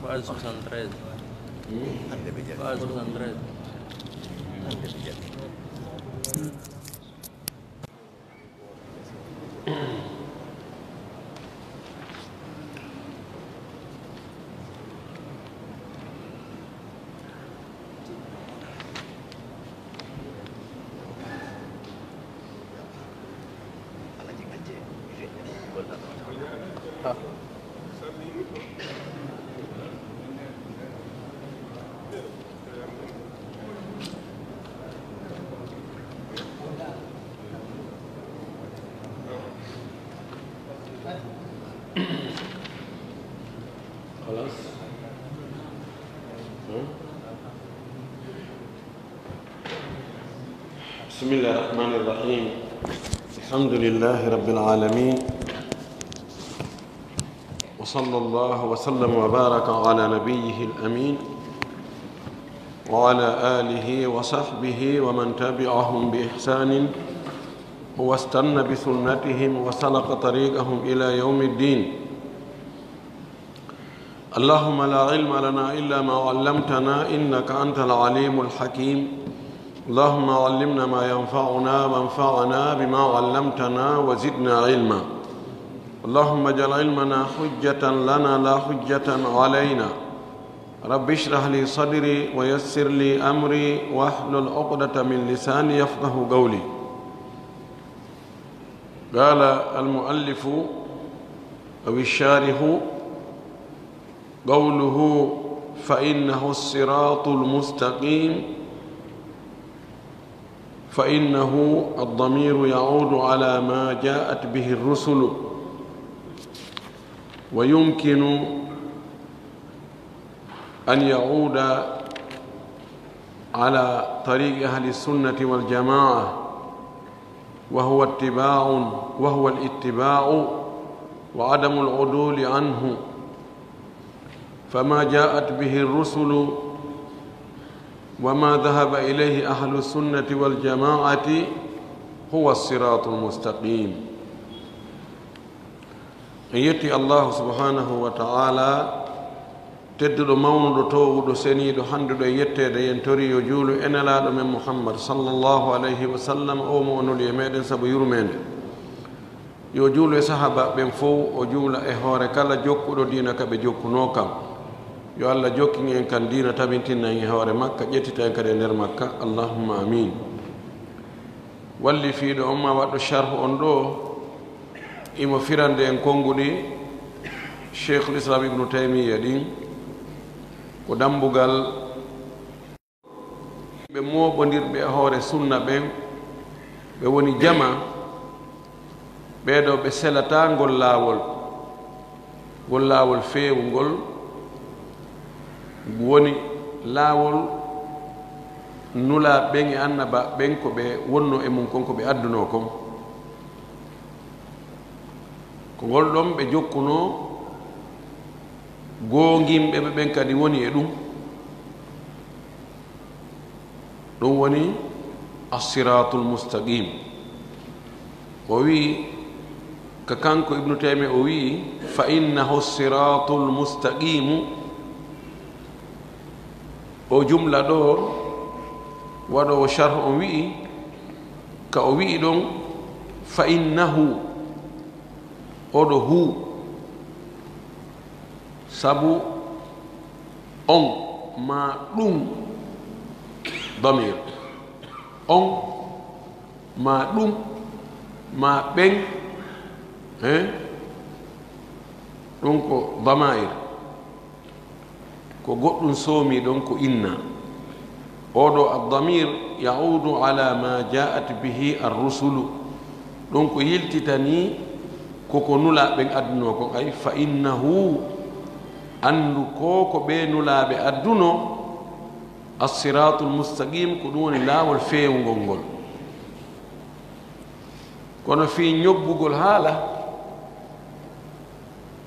Page 73. Page 73. خلاص. بسم الله الرحمن الرحيم. الحمد لله رب العالمين، وصلى الله وسلم وبارك على نبيه الأمين وعلى آله وصحبه ومن تبعهم بإحسان واستنى بسنتهم وسلك طريقهم إلى يوم الدين. اللهم لا علم لنا إلا ما علمتنا إنك أنت العليم الحكيم. اللهم علمنا ما ينفعنا وانفعنا بما علمتنا وزدنا علما. اللهم اجعل علمنا حجة لنا لا حجة علينا. رب اشرح لي صدري ويسر لي أمري واحلل عقدة من لساني يفقه قولي. قال المؤلف أو الشارح قوله فإنه الصراط المستقيم، فإنه الضمير يعود على ما جاءت به الرسل، ويمكن أن يعود على طريق أهل السنة والجماعة، وهو الاتباع وعدم العدول عنه. فما جاءت به الرسل وما ذهب إليه أهل السنة والجماعة هو الصراط المستقيم. يتي الله سبحانه وتعالى تدل مولد توود سنيد حندد يتي ينتري يجول إن لا من محمد صلى الله عليه وسلم أو مؤمن اليمين سبو يرمين يجول صحابة بن فو وجول إهوار كلا جوكو دينك بجوكو نوكم. yo Allah jokki en kan diina tabintinna en hawre makka ƴettita en kadi e nder makka. Allahumma amin. walli fiiɗo on ma waɗɗo charhu on ɗo imo firande en konnguɗi cheikhul islam ibnu taymiya ɗin ko dambugal ɓe mooɓodirɓe e hoore sunna ɓen ɓe woni jama ɓeeɗo ɓe selata ngol laawol feewugol woni laawol nula ɓen e annaba ɓen ko ɓe wonno e mum kon ko ɓe adduno kon, ko ngol ɗon ɓe jokkuno goongimɓe ɓe ɓen kadi woni e ɗum. ɗum woni assiratul mustaqim. o wi ka kanko ibnu taymi o wi fa innahu siratul mustaqimu. o jumla ɗo waɗowo charh o wi'i ka o wi'i ɗon fa innahu oɗo hu sabu on ma ɗum damir on ma ɗum ma ɓen ɗum ko damair ko goɗɗum soomi ɗon ko inna. oɗo addamir yaudu ala ma jaat bihi arrusulu. ɗum ko yiltitani koko nulaɓen adduno ko ay fa innahu andu ko ɓe nulaɓe adduno assiratul mustaqim ko ɗum woni laawol feewugol ngol. kono fi ñobbugol haala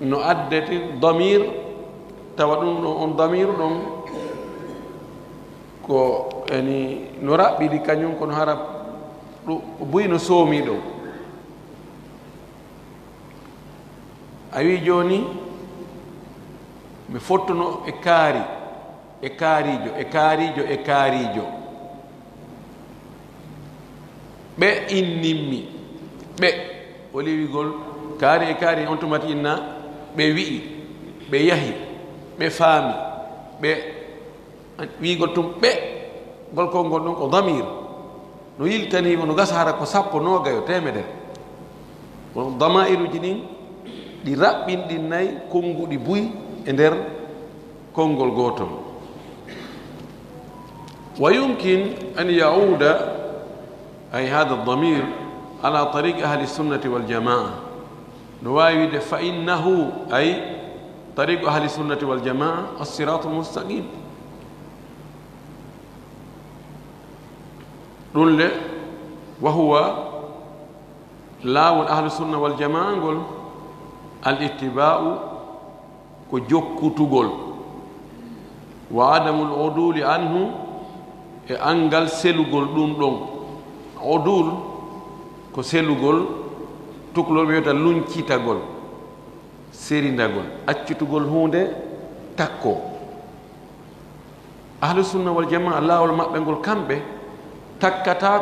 no addete damir tawa ɗum ɗon on damiru ɗon ko eni no raɓɓiɗi kañum kono hara buyi no soomi ɗon. a wi joni mi fottuno e kaari e kaarijo e kaarijo e kaarijo ɓe innimmi ɓe o liwigol kaari e kaari on tumati inna ɓe wi'i ɓe yahi ɓe faami ɓe wiigol tum ɓe golkol ngol ɗum ko damir no yiltanima no gasa hara ko sappo nogayo temedere kono damairuji ɗin ɗi raɓɓinɗinnayi konnguɗi buy e nder konngol gotol wa yumkin an yauda ay hada damir ala tariqi ahli sunnati waljamaa no wawi wide fa innahu ay tariqu ahli sunnati waljamaa assiratu lmustaqim ɗum le wa huwa laawol ahlu sunna waljamaa ngol al ittiba'u ko jokkutugol wa adamu l uduli anhu e angal selugol ɗum ɗon udul ko selugol tukulol wiyata luncitagol serindagol accutugol hunde takko ahlu sunna waljamaa laawol maɓɓe ngol kamɓe takkata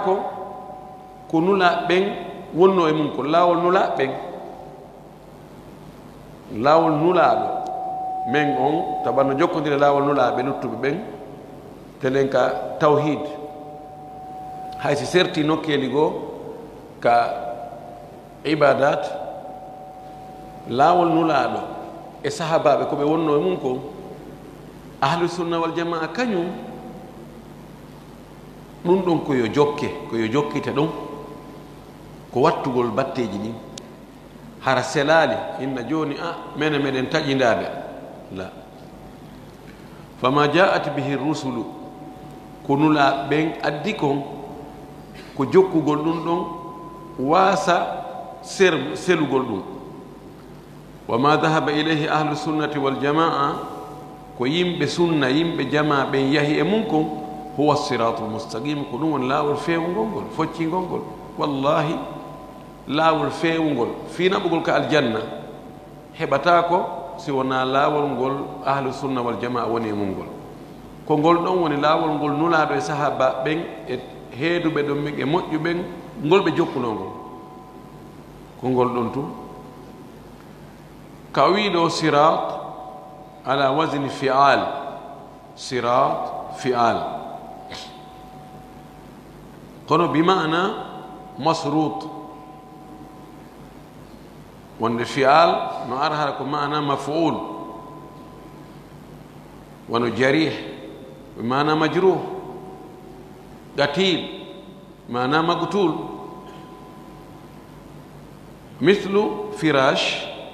ko nula ɓen wonno e mum ko laawol nula ɓen laawol nulaaɓe men on taɓanno jokkodire laawol nulaaɓe luttuɓe ɓen telen ka tawhid hay si serti nokkeli goo ka ibadat laawol nulaaɗo e sahabaɓe ko ɓe wonno e mum ko ahlu sunna wal jamaa kañum ɗum ɗon koyo jokke koyo jokkite ɗum ko wattugol batteji ɗin hara selali inna joni mene meɗen taƴindaɓe la fama jaat bihi rusulu ko nula ɓen addi kon ko jokkugol ɗum ɗon waasa selugol ɗum wama dahaba ilayhi ahlu sunnati waljamaa ko yimɓe sunna yimɓe jama ɓen yahi e mum kon huwa siratu lmustaqim ko ɗum woni laawol feewugol ngol foccingol ngol wallahi laawol feewugol finaɓugol ka aljanna heɓata ko si wona laawol ngol ahlu sunna waljamaa woni e mum ngol ko ngol ɗon woni laawol ngol nulaaɗo e sahaba ɓen e heeduɓe ɗon ɓen e moƴƴuɓen ngol ɓe jokkunongol ko ngol ɗon tum ka wiiɗo sirat ala wasini fi'al sirat fi'al kono bimana masrut wonde fi'al no ara hara ko mana maf'ul wono jarih bimana majruh qatil mana maqtul مثل فراش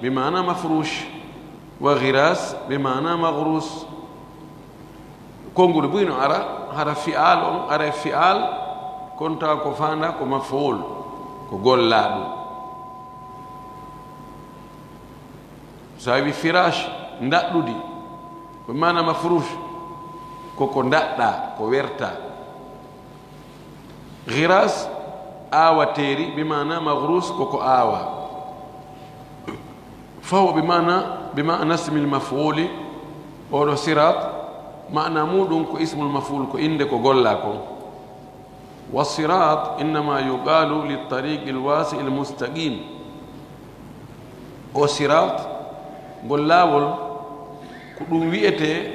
بمعنى مفروش وغراس بمعنى مغروس كونغول بوينو أرى هذا فعال أرى فعال كنت كفانا كمفعول كقول لابو سايبي فراش ندادو دي بمعنى مفروش كوكو ندادا كويرتا غراس آوى تيري بمعنى مغروس كوكو آوى فهو بمعنى اسم المفعول أو صراط معنى مودون كو اسم المفعول كو إندكو غولاكو والصراط إنما يقال للطريق الواسع المستقيم أو صراط غولاول كو ويئته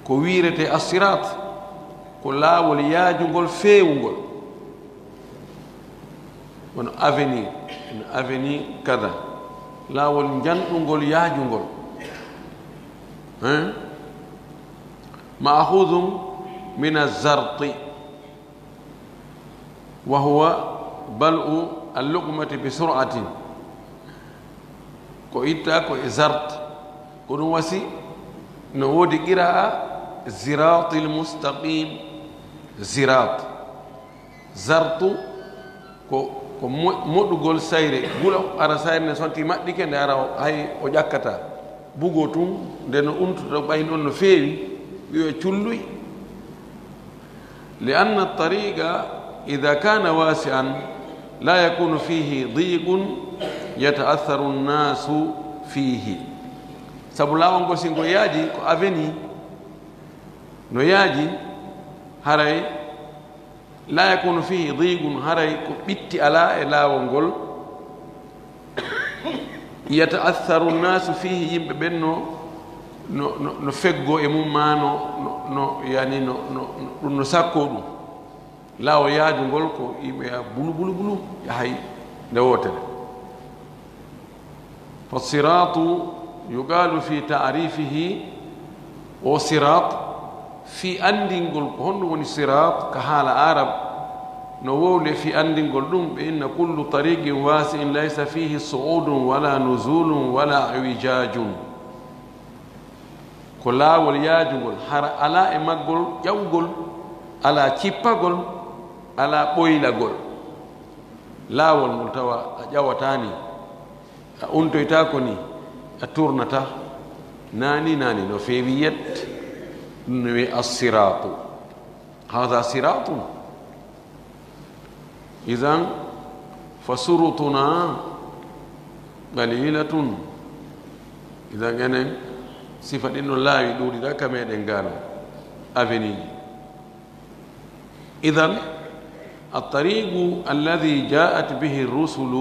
كو ويرته الصراط كو لاول ياجو غول فيوغول wono avenir kada laawol janɗungol yaajungol ma'khudhum min az-zarti wa huwa bal'u al-luqmati bi sur'atin ko itta ko e zart ko ɗum wasi no woodi qira'a ziratil mustaqim zirat zartu ko moɗɗugol sayre gulo ara sayre ne sonti maɗɗike nde ara hay o ƴakkata bugo tum nde no umtuta ɓay ɗon no feewi yo culluy li anna tariqa ida kana wasi'an la yakunu fihi diqun yata'atharu nnasu fihi sabu laawol ngol singo yaaji ko aveni no yaaji haray la yakunu fihi digun haray ko ɓitti ala e laawol ngol yataatharu nnasu fihi yimɓe ɓen no feggo e mum ma no yani ɗum no sakko ɗum laawol yaaju ngol ko yimɓe ya bulu bulu bulu yahay nde wotere fa siratu yuqalu fi ta'rifihi o sirat fi andingol ko honɗum woni sirat ka haala arab no wowle fi andingol ɗum ɓe inna kullu tariqin wasi'in laysa fihi su'udun wala nuzulun wala wijajun ko laawol yaajugol hara ala e maggol ƴawgol ala cippagol ala ɓoylagol laawol ngol tawa a ƴawatani a untoyta ko ni a tournata nani no feewi yet ɗum no wiye assiratu hada siratun idan fa surutuna qalilatun idan enen sifa ɗin no laawi ɗuuɗiɗa ka meɗen gaano avenue ji idan الطريق الذي جاءت به الرسل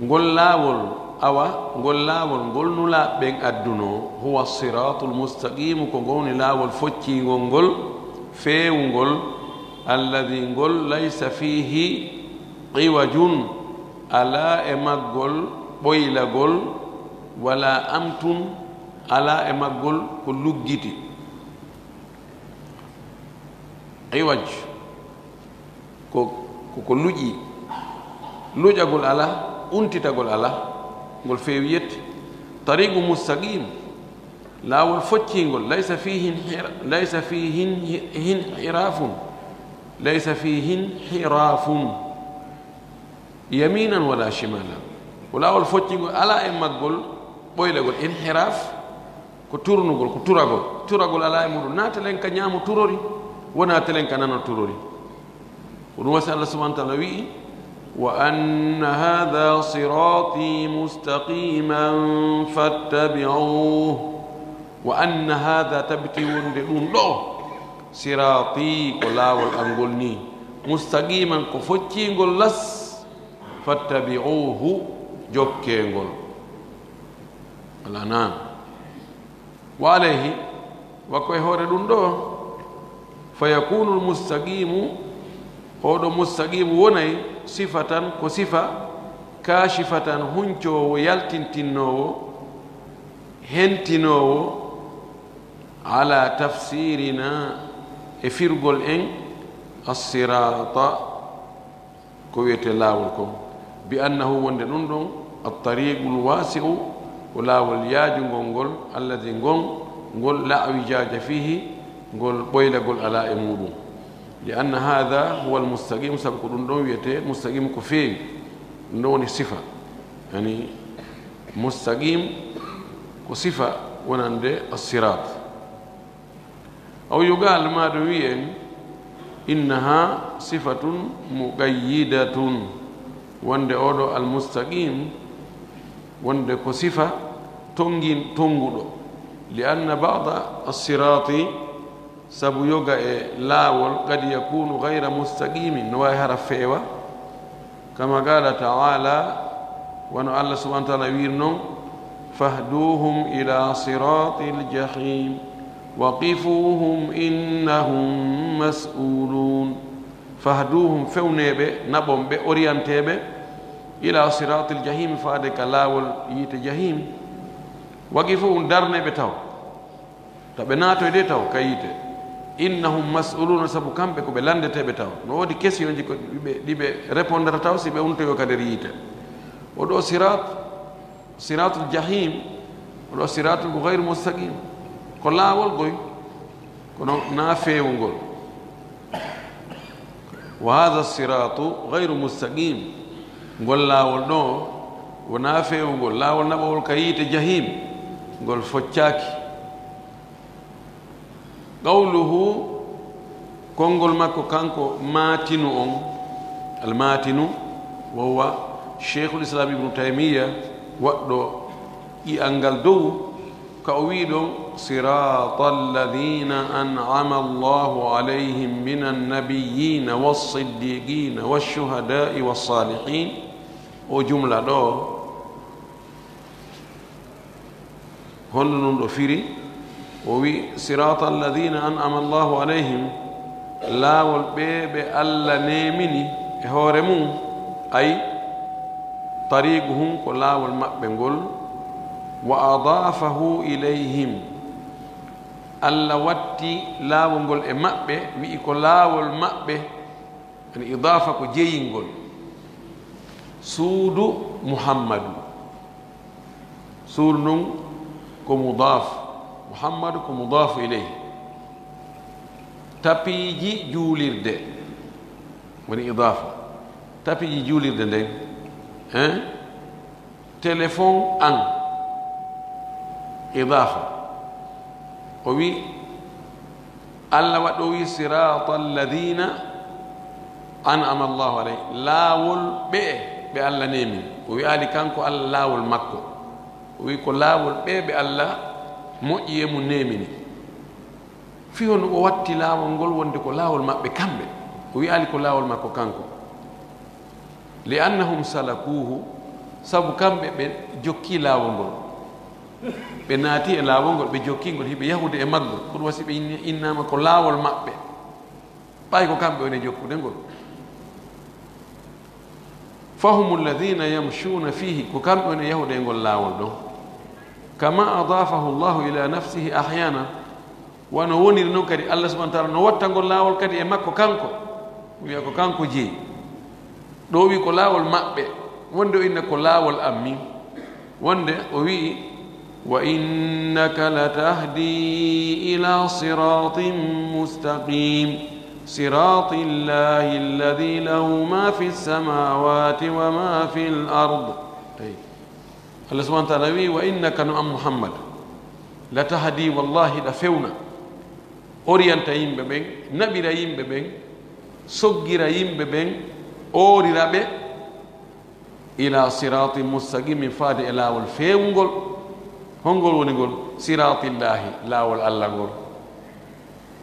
ngol laawol awa ngol laawol ngol nula ɓen adduno huwa siratul mustaqim ko ngowni laawol foccingol ngol feewngol alladi ngol laysa fihi qiwajun ala e maggol ɓoylagol wala amtun ala e maggol ko luggiti qiwaj ko luƴi luƴagol ala untitagol ala ngol feewi yetti tariqu mustaqim laawol foccingol laysa fihi hirafun yaminan wala shimala ko laawol foccingol ala e maggol ɓoylagol inhiraf ko turnugol ko turagol ala e muɗum natalen ka ñaamo turori wona telen ka nano turori ko ɗum wasi allah subahana taala wi'i wa anna hada sirati mustaqiman fattabi'uh wa anna hada tabiti wonde ɗum ɗo sirati ko laawol angol ni mustaqiman ko foccingol las fattabi'uhu jokkengol ala nan wa alayhi wakko e hoore ɗum ɗo fa yakunu lmustaqimu oɗo mustaqimu wonay sifatan ko sifa kashifatan huncowo yaltintinnowo hentinowo ala tafsirina e firgol en assirata ko wiyete laawol kon bi annahu wonde ɗum ɗon attariqul wasi'u ko laawol yaajugol ngol alladi ngol la wijaja fihi ngol ɓoylagol ala e muɗum li anna hada huwa almustaqim sabu ko ɗum ɗon wiyete mustaqim ko feewi ɗum ɗon woni sifa yani mustaqim ko sifa wonande assirat aw yugal maɗo wiyen innaha sifatun muqayyidatun wonde oɗo almustaqim wonde ko sifa tonguɗo li anna bada assirati sabu yoga e laawol qad yakunu gayra mustaqimin no wawi hara feewa kama qala taala wono allah subahana taala wiiri noon fahduhum ila sirati ljahim waqifuhum innahum mas'ulun fahduhum fewneɓe naɓonɓe orienteɓe ila sirati ljahim faade ka laawol yiite jahim waqifuhum darneɓe taw taɓe naatoyde taw ka yiite innahum mas'uluna sabu kamɓe ko ɓe landeteɓe taw no woodi question ji ko ɗiɓe répondre taw si ɓe untoyo ka nder yiite oɗo siratul jahim oɗo siratul ko gayru mustaqim ko laawol goy kono na feewugol wa hada siratu gayru mustaqim ngol laawol ɗo wona feewugol laawol naɓowol ka yiite jahim ngol foccaaki qawluhu konngol makko kanko maatinu on almatinu wa huwa cheikhul islam ibnu taymiya waɗɗo angal dow ka o wi ɗon sirata alladina an'ama allahu alayhim min annabiyina wassiddiqina washuhadai wassalihin o jumla ɗo holno ɗum ɗo firi o wi sirata alladina an'ama allahu alayhim laawol ɓe allah nemini e hoore mum ay tariquhum ko laawol maɓɓe ngol wa adafahu ilayhim allah watti laawol ngol e maɓɓe wi'i ko laawol maɓɓe ani idafa ko jeyingol suudu muhammadu suudu ndun ko mudaf muhammadu ko mudafu ilayhi tapiiji juulirde woni idafa tapiiji juulirde nden téléphone an idafa o wi allah waɗo wi sirata alladina an'ama allahu alayhi laawol ɓe allah nemi o wi ali kanko allah laawol makko o wi ko laawol ɓe allah moƴƴi e mum nemini fi hono o watti laawol ngol wonde ko laawol maɓɓe kamɓe o wi ali ko laawol makko kanko li annahum salakuhu sabu kamɓe ɓe jokki laawol ngol ɓe naati e laawol ngol ɓe jokkingol hiɓe yahude e maggol kono wasi ɓe innama ko laawol maɓɓe ɓay ko kamɓe woni jokkude ngol fahum alladina yamshuna fihi ko kamɓe woni yahude e ngol laawol ɗon kama adafahu llahu ila nafsihi ahyana wano woniri noon kadi allah subahana taala no watta ngol laawol kadi e makko kanko wiya ko kanko jeeyi ɗo wi ko laawol maɓɓe wonde o inna ko laawol am min wonde o wi'i wa innaka latahdi ila siratin mustaqim sirati llahi alladi lahu ma fi lsamawati wa ma fi l ard allah subahana taala wi wa innaka no am muhammad latahdi wallahi ɗa fewna orienta yimɓe ɓen naɓira yimɓe ɓen soggira yimɓe ɓen oorira ɓe ila sirati mustaqimi faade e laawol feewngol holngol woni ngol siratillahi laawol allah ngol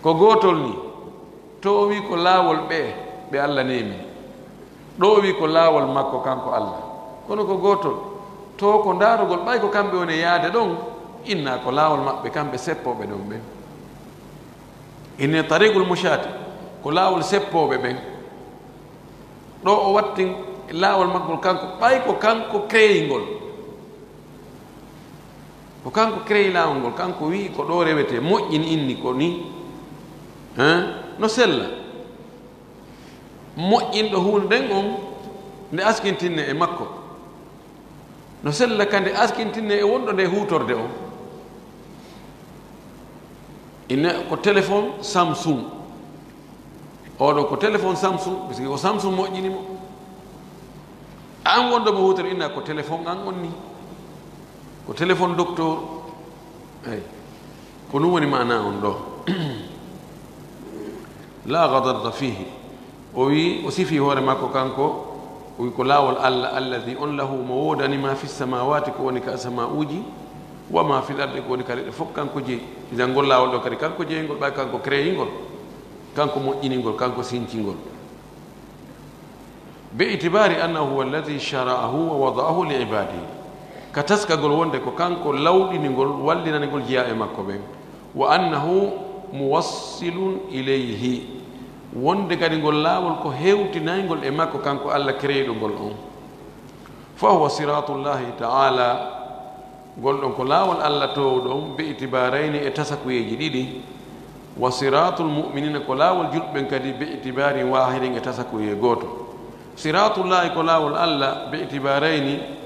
ko gootol ni to o wi ko laawol ɓe allah nemi ɗo o wi ko laawol makko kanko allah kono ko gootol to ko ndaarugol ɓay ko kamɓe woni yaade ɗon inna ko laawol maɓɓe kamɓe seppoɓe ɗon ɓen inne tariqul mushati ko laawol seppoɓe ɓen ɗo o watti laawol maggol kanko ɓay ko kanko créyingol ko kanko créyi laawol ngol kanko wi ko ɗo rewete moƴƴini inni ko ni no sella moƴƴinɗo hunde nden on nde askintinne e makko no sella ka nde askintinne e wonɗo nde hutorde o inne ko téléphone samsung oɗo ko téléphone samsung parce que ko samsung moƴƴinimo an wonɗo mo hutore inna ko téléphone an on ni ko téléphone docteur eyi ko ɗum woni mana on ɗo la gadarta fihi o wi o sifi hoore makko kanko o wi ko laawol allah alladi on lahu mo woodani ma fi samawati ko woni ka sama uji wa ma fi l ardi ko woni kadi ɗe fof kanko jeeyi idan ngol laawol ɗo kadi kanko jeeyingol ɓay kanko créyingol kanko moƴƴiningol kanko sincingol be itibari annahu huwa alladi shara'ahu wa wada'ahu li ibadihi ka taskagol wonde ko kanko lawɗiningol wallinanigol jeeya e makko ɓen wa annahu muwassilun ilayhi wonde kadi ngol laawol ko hewtinaygol e makko kanko allah créyiɗo ngol on fa huwa siratullahi taala ngol ɗon ko laawol allah towɗon be itibarayni e tasakuyeji ɗiɗi wa siratul muminina ko laawol julɓen kadi be itibari wahidin e tasakuye gooto siratullahi ko laawol allah be itibarayni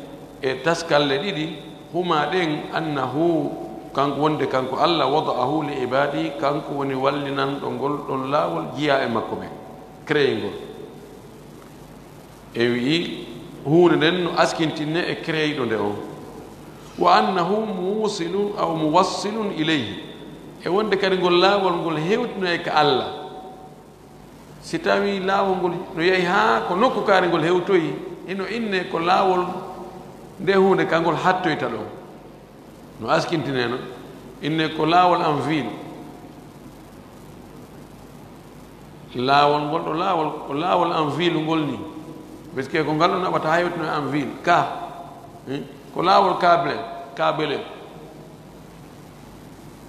e taskalle ɗiɗi huma ɗen annahu kanko wonde kanko allah wada'ahu li ibadi kanko woni wallinanɗo ngol ɗon laawol jiya e makko ɓen créé ngol e wi'i hunde nden no askintinne e créyiɗo nde on wa annahu musilun aw muwassilun ilayhi e wonde kadi ngol laawol ngol hewtinoy ka allah si tawi laawol ngol no yehi haa ko nokku kaari ngol hewtoyi ino inne ko laawol nde hunde kangol hattoyta ɗon no askintineno inne ko laawol en ville laawol ngol ɗo laawol ko laawol en ville ngol ni parce que ko ngal ɗo naɓata haywtino en ville ka ko laawol kabele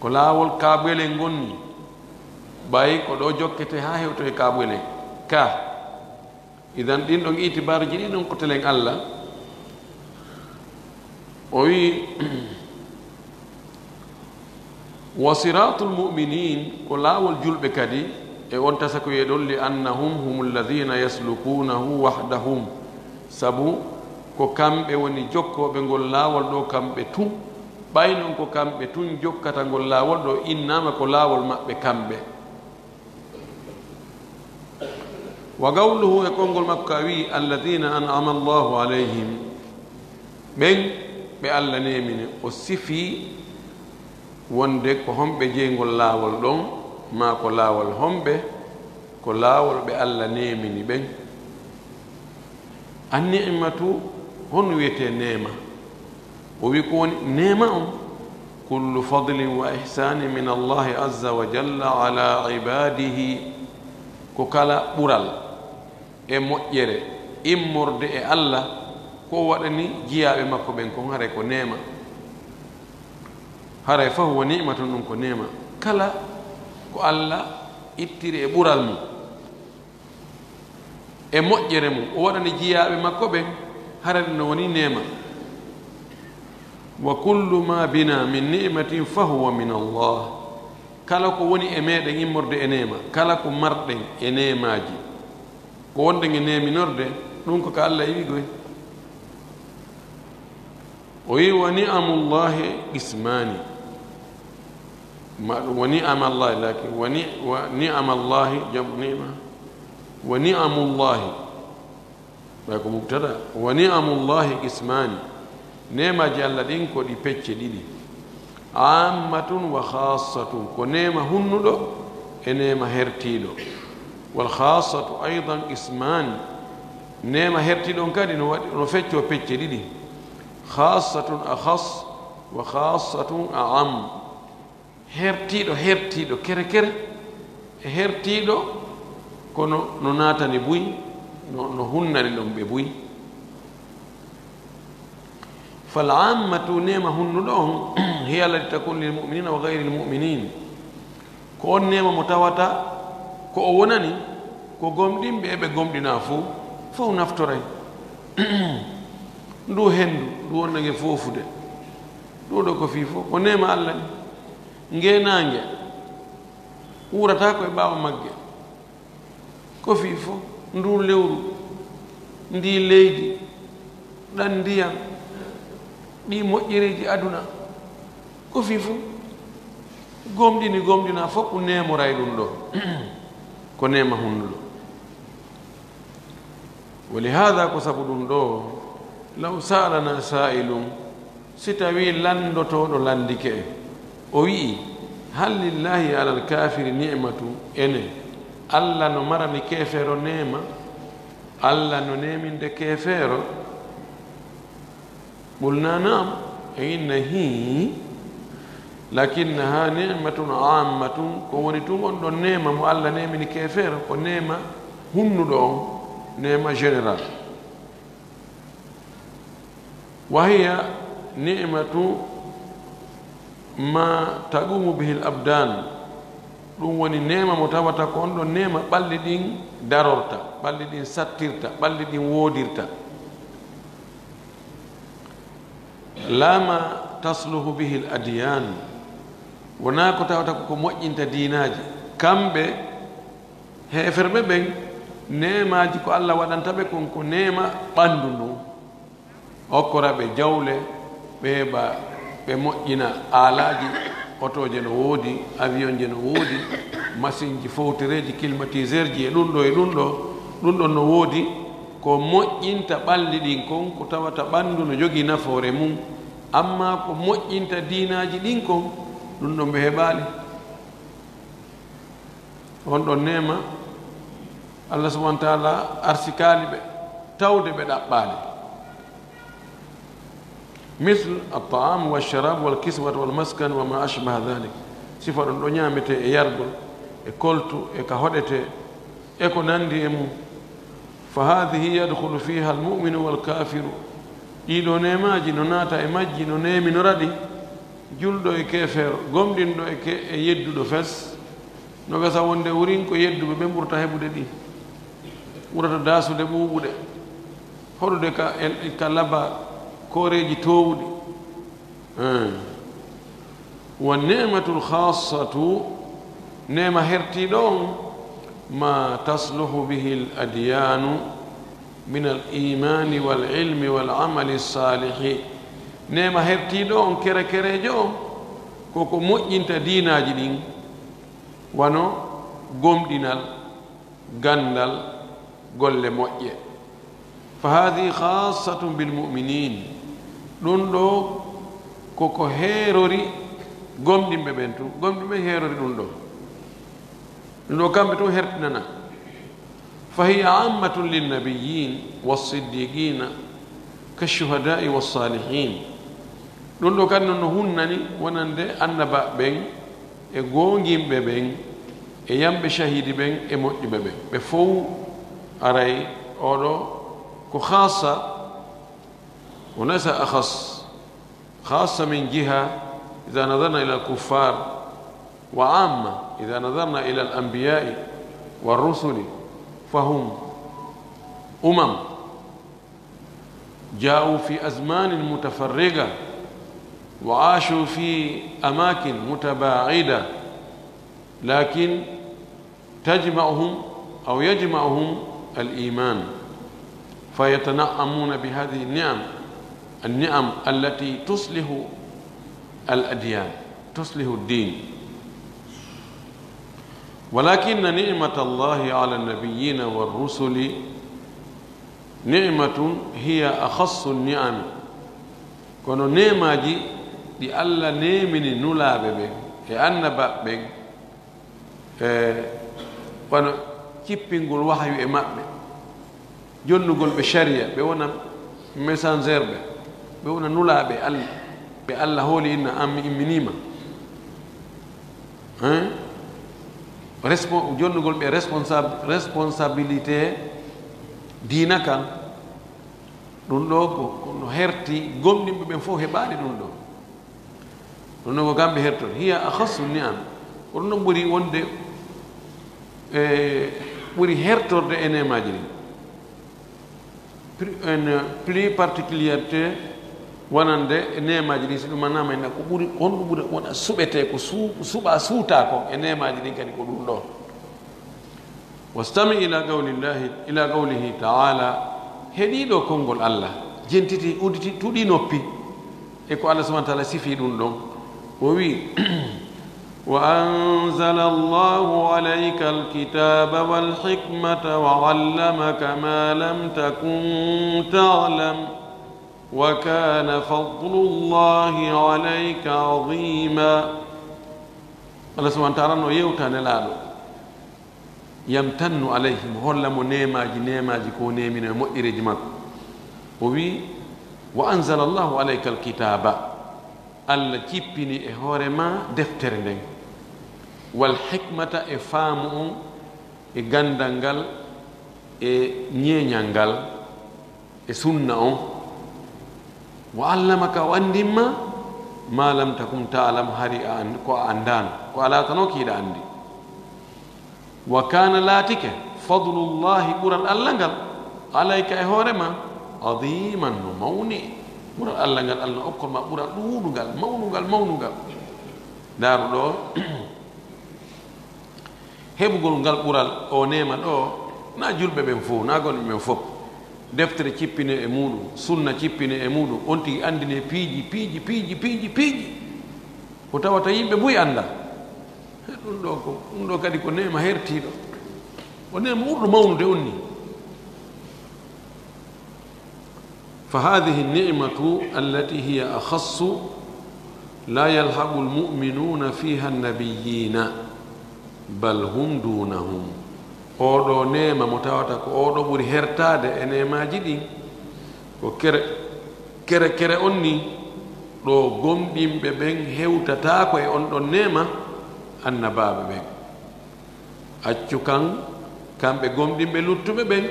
ko laawol kabele ngonni bayi ko ɗo jokkete ha hewto e kabele ka idan ɗin ɗon itibarji ɗi ɗon ko telen Allah o wi wa siratul mu'minin ko laawol julɓe kadi e on tasa ko yeɗon li annahum hum alladhina yaslukunahu wahdahum sabu ko kamɓe woni jokkoɓe ngol laawol ɗo kamɓe tun ɓay noon ko kamɓe tun jokkata ngol laawol ɗo innama ko laawol maɓɓe kamɓe wa gawluhu e konngol makko ka wi alladhina an'ama allahu alayhim ɓen ɓe Allah nemini o sifi wonde ko homɓe jeygol laawol ɗon ma ko laawol homɓe ko laawol ɓe Allah nemini ɓen an ni'matu hono wiyete nema o wi ko woni nema on kullu fadlin wa ihsani min allahi azza wa jalla ala ibadihi ko kala ɓural e moƴƴere immorde e Allah ko waɗani jiyaɓe makko ɓen kon hare ko nema haray fa huwa ni'matun ɗum ko nema kala ko Allah ittiri e ɓural mum e moƴƴere mum o waɗani jiyaɓe makko ɓen harade no woni nema wa kullu ma bina min ni'matin fa huwa min Allah kala ko woni e meɗen immorde e nema kala ko marɗen e nemaji ko wonɗen e neminorde ɗum ko ka Allah yiwi goy o wi wa ni'amullahi ismani ma ɗum wa ni'amallahi lakin wa ni'amallahi jam ni'ma wa ni'amullahi ɓay ko mubtada wa ni'amullahi ismani nemaji Allah ɗin ko ɗi pecce ɗiɗi ammatun wa khassatun ko nema hunnuɗo e nema hertiɗo wal khassatu aidan ismani nema hertiɗon kadi no fecco pecce ɗiɗi khassatun akhas wa khassatun a'am hertiɗo kere kere e hertiɗo kono no natani buy no hunnani ɗon ɓe buy fal ammatu nema hunnuɗo on hiya allati takun lil mu'minina wa ghayri l mu'minin ko on nema mo tawata ko o wonani ko gomɗinɓe eɓe gomɗina fuu fof naftoray ndu hendu ndu wonnage fofude ɗuɗo ko fii fof ko nema Allah ni ngenange wurata ko e ɓawa magge ko fii fof ndu lewru ndi leydi ɗan ndiyam ɗi moƴƴereji aduna ko fii fof gomɗina fof ko nemoray ɗum ɗo ko nema hunnuɗo wa lihada ko sabu ɗum ɗo law sa'alana sa'ilum si tawi landotoɗo landike o wi'i hal lillahi ala alkafiri ni'matu ene Allah no marani kefeero nema Allah no neminde kefeero qulna na'am e inna hi lakinnaha ni'matun ammatun ko woni tun on ɗon nema mo Allah nemini kefeero ko nema hunnuɗo on nema général wa hiya ni'matu ma taqumu bihi l abdan ɗum woni nema mo tawata ko on ɗon nema ɓalli ɗin darorta ɓalli ɗin sattirta ɓalli ɗin woodirta la ma tasluhu bihi l adiyan wona ko tawata koko moƴƴinta diinaji kamɓe heferɓe ɓen nemaji ko Allah waɗantaɓe kon ko nema ɓandu ndun hokkoraɓe jawle ɓe ɓe moƴƴina alaji otoje no woodi avion je no woodi machine ji fowtereji climatiseur ji e ɗum ɗon no woodi ko moƴƴinta ɓalli ɗin kon ko tawata ɓandu no jogii nafoore mum amma ko moƴƴinta diinaji ɗin kon ɗum ɗon ɓe heɓaali on ɗon nema Allah subahana taala arsikaali ɓe tawde ɓe ɗaɓɓaali مثل الطعام والشراب والكسوة والمسكن وما أشبه ذلك صفة نيامته يرغل كولتو كهودته اكو ناندي ام فهذه يدخل فيها المؤمن والكافر إلو نيماجي نوناتا إماجي نونيمي نردي جلدو كافر غمدين دو يدو دو فس نوغاسا وندي ورين كو يدو بمبورتا هبودي دي ورata dasude ɓuuɓuɗe hoɗude ka laba koreji towɗi wa ni'matul khassatu nema hertiɗo on ma tasluhu bihi al adyanu min al imani wal ilmi wal amali salihi nema hertiɗo on kere kerejo on koko moƴƴinta dinaji ɗin wano gomɗinal gandal golle moƴƴe fa hadihi khassatun bil mu'minin ɗum ɗo koko heerori gomɗinɓe ɓen tu gomɗinɓe heerori ɗum ɗo kamɓe tu hertinana fa hiya ammatun linnabiyin wassiddiqina kashuhada'i wassalihin ɗum ɗo kadi no hunnani wonande annaba ɓen e gonginɓe ɓen e yamɓe shahidi ɓen e moƴƴuɓe ɓen ɓe fof aray oɗo ko khassa وليس أخص خاصة من جهة إذا نظرنا إلى الكفار وعامة إذا نظرنا إلى الأنبياء والرسل فهم جاءوا في أزمان متفرقة وعاشوا في أماكن متباعدة لكن تجمعهم أو يجمعهم الإيمان فيتنعمون بهذه النعم التي تصلح الأديان تصلح الدين ولكن نعمة الله على النبيين والرسل نعمة هي أخص النعم كونو نعمة دي الله نيمني نولا بي أنبا بي كونو كيبينغول وحي إمامي jonnugol ɓe sharia ɓe wona messenger ɓe wona nulaaɓe allah ɓe allah hooli inna an mi imminima jonnugol ɓe responsabilité diina kan ɗum ɗo kono herti gomɗinɓe ɓen fof heɓaani ɗum ɗo ɗum ɗo ko kamɓe hertoto hiya akhassu ni'am ko ɗum ɗon ɓuri wonde ɓuri hertorde e nemaji ɗin une plus particularité wonande nemaji ɗin si ɗum manama ena ko ɓuri on ɗum ɓuri wona suɓete ko suuɓa suuta ko e nemaji ɗin kadi ko ɗum ɗo wastami ila qawlihi taala heɗiɗo konngol allah jentiti uditi tuɗi noppi e ko allah subahana taala sifi ɗum ɗon o wi وأنزل الله عليك الكتاب والحكمة وعلمك ما لم تكن تعلم وكان فضل الله عليك عظيما الله سبحانه وتعالى no yewta nelaɗo yamtannu alayhim hollamo nemaji ko nemino e moƴƴireji makko o wi wa anzala allahu alayka alkitaba allah cippini e hoore ma deftere nden wal hikmata e faamu on e gandal ngal e ñeeñal ngal e sunna on wa allamaka o andinma ma lam takum taalam hari ko a andano ko ala tano kiiɗa andi wa kana laatike fadlullahi ɓural allah ngal alayka e hoorema adiman no mawni ɓural allah ngal allah okkol ma ɓural ɗuuɗugal mawnugal daaru ɗo heɓugol ngal ɓural o nema ɗo na julɓe ɓen fof na gonɓe ɓen fof deftere cippine e muɗum sunna cippine e muɗum on tigi andine piiji o tawata yimɓe buy anda ɗum ɗo kadi ko nema hertiɗo o nema ɓurɗo mawnude on ni فهذه النعمة التي هي أخص لا يلحق المؤمنون فيها النبيين بل هم دونهم oɗo nema mo tawata ko oɗo ɓuri hertade e nemaji ɗin ko kere on ni ɗo gomɗinɓe ɓen hewtatako e on ɗon nema annabaɓe ɓen accu kan kamɓe gomɗinɓe luttuɓe ɓen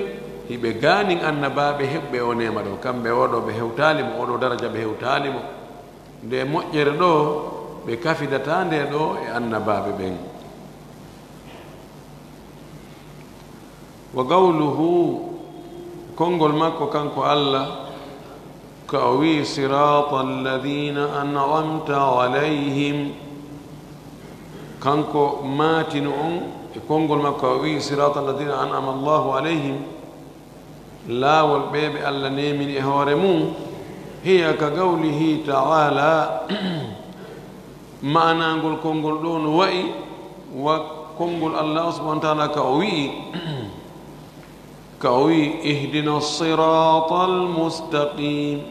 hiɓe ganin annabaɓe heɓɓe o nema ɗo kamɓe oɗo ɓe hewtalimo oɗo daraja ɓe hewtalimo nde moƴƴere ɗo ɓe kafidata nde ɗo e annabaɓe ɓen wa qawluhu konngol makko kanko Allah ka o wi sirata alladina an'amta alayhim kanko matino on e konngol makko o wi sirata alladina an'ama Allahu alayhim laawol ɓeɓe Allah nemini e hoore mum hiya ka qawlihi ta'ala ma'anangol konngol ɗo no wayi wa konngol Allah subhanahu wa ta'ala ka o wi ihdina sirata almustaqim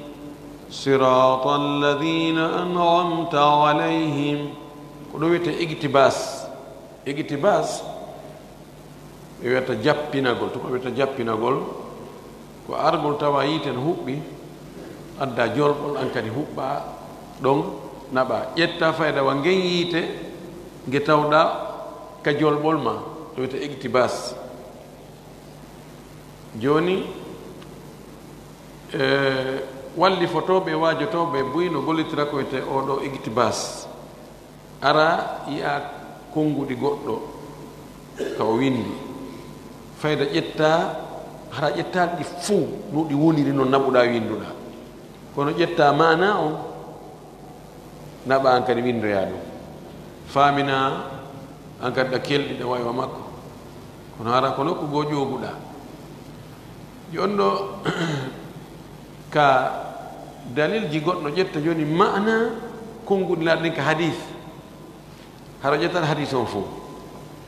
sirata alladina an'amta alayhim ko ɗo wiyete iktibas ɓe wiyata jappinagol to ko wiyata jappinagol ko argol tawa yiite no huɓɓi adda jolɓol an kadi huɓɓa ɗon naɓa ƴetta fayda wa ngen yiite nge tawɗa ka jolɓol ma to wiyete iktibas joni walli fotoɓe wajotoɓe buyno gollitira ko wiyete oɗo iktibas ara yiya konngudi goɗɗo ka o windi fayda ƴetta hara ƴettaɗi ɗi fuu no ɗi woniri noon naɓuɗa winduɗa kono ƴetta mana on naɓa an kadi windoya ɗum famina an kadi ɗa kelɗiɗa waywa makko kono hara ko nokku goo ƴoguɗa jon ɗo ka dalilji goɗɗo ƴetta joni mana konngudi laaɗa ɗin ka hadis hara ƴettat hadis on fof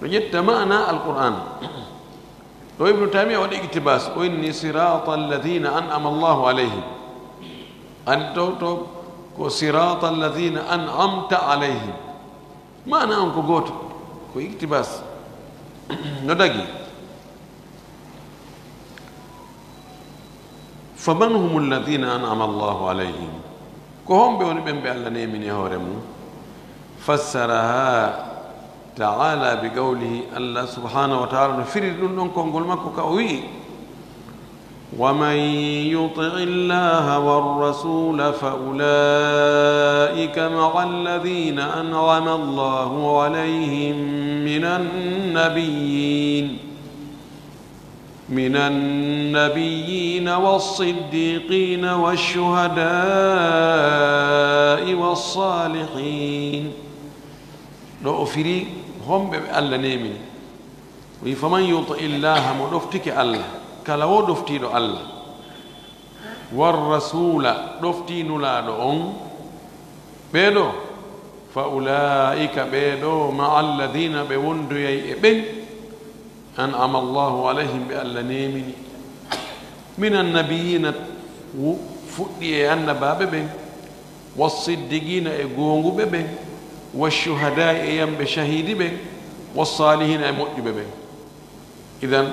ɗo ƴetta mana alquran ɗo ibnu taymia waɗi iktibas o inni sirata alladina an'ama Allahu alayhim an to ko sirata alladina an'amta alayhim mana on ko goto ko iktibas no dagi faman hum alladina an'ama Allahu alayhim ko homɓe woni ɓen ɓe Allah nemini hoore mum fassaraha ta'ala bi qawlihi Allah subhanahu wa ta'ala no firi ɗum ɗon konngol makko ka o wi wa man yuti' illaha war rasula fa ulaika ma'a alladhina an'ama Allahu alayhim minan nabiyyin was-siddiqin wash-shuhada'i was-salihin ɗo o firi homɓe ɓe Allah nemini wi faman yuti illaha mo ɗoftike Allah kala wo ɗoftiɗo Allah war rasula ɗoftinulaɗo on ɓeɗo fa ulaika ɓeɗo ma alladina ɓe wondoyay e ɓen an'ama Allahu alayhim ɓe Allah nemini min annabiyina fuɗɗi e annabaɓe ɓen wassiddiqina e gonguɓe ɓen والشهداء أيام بشهيد بين والصالحين أي مؤجب بين إذن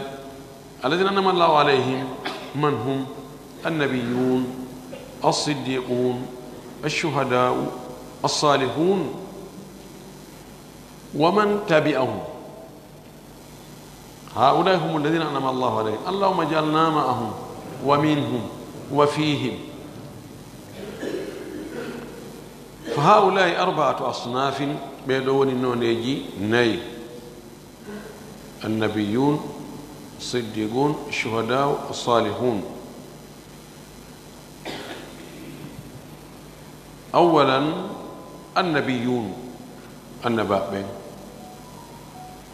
الذين أنعم الله عليهم من هم النبيون الصديقون الشهداء الصالحون ومن تبعهم هؤلاء هم الذين أنعم الله عليهم اللهم اجعلنا معهم ومنهم وفيهم فهؤلاء أربعة أصناف بيدون النونيجي ني النبيون الصديقون الشهداء الصالحون أولا النبيون النباء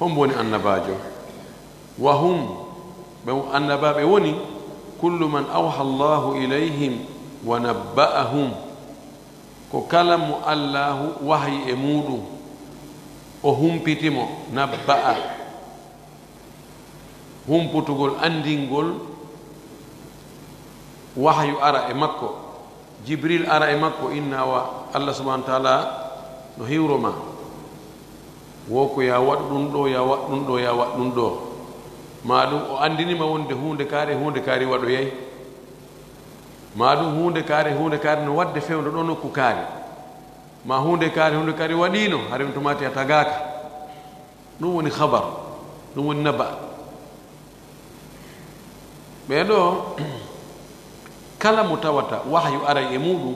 هم بني النباجو وهم النباء وني كل من أوحى الله إليهم ونبأهم ko kala mo Allahu wahyi e muɗum o humpitimo nabba'a humputugol andingol wahyu ara e makko jibril ara e makko inna wa Allah subhanahu wa ta'ala no hiwroma wo ko ya waɗ ɗum ɗo ya waɗ ɗum ɗo ya waɗ ɗum ɗo ma ɗum o andinima wonde hunde kaari waɗoyay ma ɗum hunde kaari no wadde fewndo ɗo nokku kaari ma hunde kaari waɗino harim tumati a tagaka ɗum woni habar ɗum woni naba ɓeɗo kala mo tawata wahyu aray e muɗum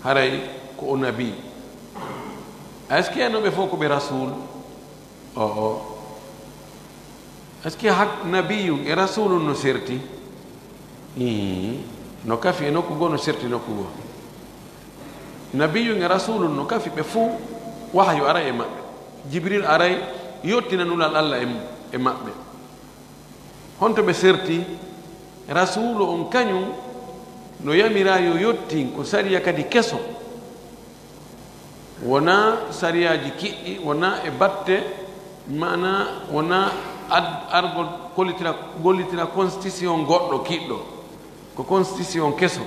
haray ko o nabi est ce que enoɓe fof ko ɓe rasul est ce que hak nabiyum e rasulum no serti no kafi e nokku goo no serti nokku goo nabiyum e rasulum no kafi ɓe fuu wahyu aray e maɓɓe jibril aray yottina nulal allah e maɓɓe honto ɓe serti rasulu on kañum no yamira yo yottin ko sariya kadi keso wona sariyaji kiɗɗi wona e batte mana wona argol gollitira constitution goɗɗo kiɗɗo ko constitution keso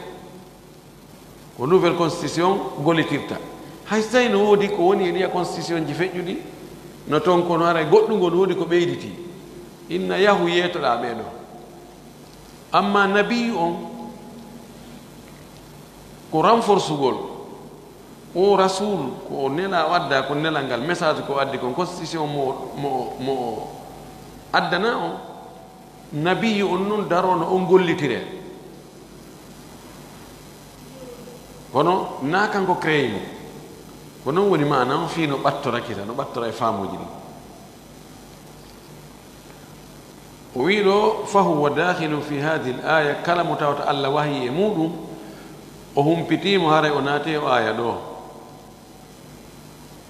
ko nouvelle constitution gollitirta hay so tawi no woodi ko woni e ɗiya constitution ji feƴƴuɗi no toon kono ara goɗɗugol no woodi ko ɓeyditi inna yahu yeetoɗa ɓeeɗo amma nabiyu on ko renforcegol o rasul ko nela wadda ko nelal ngal message ko addi kon constitution mo addana on nabiyu on noon darono on gollitire kono na kanko créé mo ko noon woni mana on fii no ɓattorakita no ɓattora e faamuji ɗi o wi ɗo fahuwa dakhilu fi hadihi l aya kala mo tawata allah wahi e muɗum o humpitimo haray o naate o aya ɗo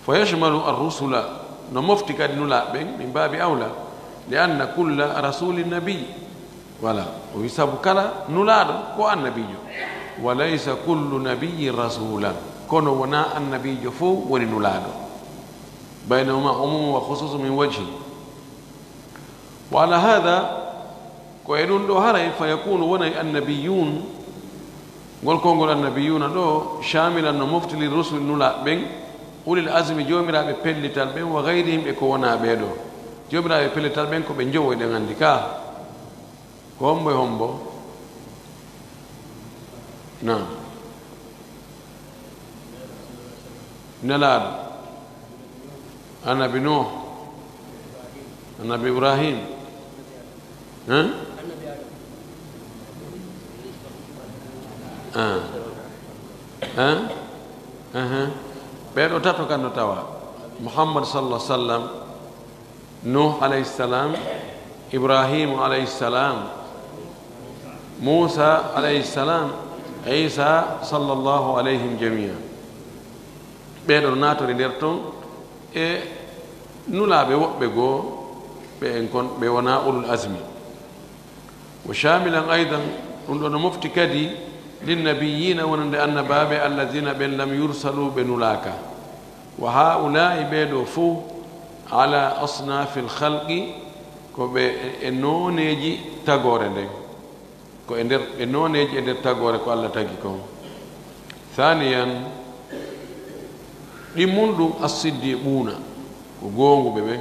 fa yashmalu arrusula no mofti kadi nulaɓen min babi awla li anna kulla rasuli nabiy voilà o wi sabu kala nulaɗo ko annabijo wa laysa kullu nabiyin rasulan kono wona annabijo fof woni nulaɗo baynahuma umum wa khususu min wajhi wa ala hada ko e ɗum ɗo haray fa yakunu wonay annabiyun ngol konngol annabiyuna ɗo shamilan no mofti li rusul nulaɓen ulil asmi jomiraɓe pellital ɓen wa gayrihim ɓe ko wona ɓeɗo jomiraɓe pellital ɓen ko ɓe jowoyɗen andi ka ko hombo e hombo nam nelaɗo annabi nuh annabi ibrahim ɓeɗo tato kan no tawa muhammad sallah sallam nuh alayhi salam ibrahimu alayhi salam musa alayhi salam isa sallllahu alayhim jamia ɓeɗo natori nder toon e nulaɓe woɓɓe goo ɓe en kon ɓe wona ulul asmi wa shamilan aidan ɗum ɗo no mofti kadi linnabiyina wonande annabaɓe alladina ɓen lam yursalu ɓe nulaka wa haulai ɓeɗo fo ala asnafi lhalqi ko ɓe e noneji tagore nden ko e nder ɓe noneji e nder tagore ko allah tagi kon thaniyan ɗimmun ɗum assiddiquna ko gonguɓe ɓen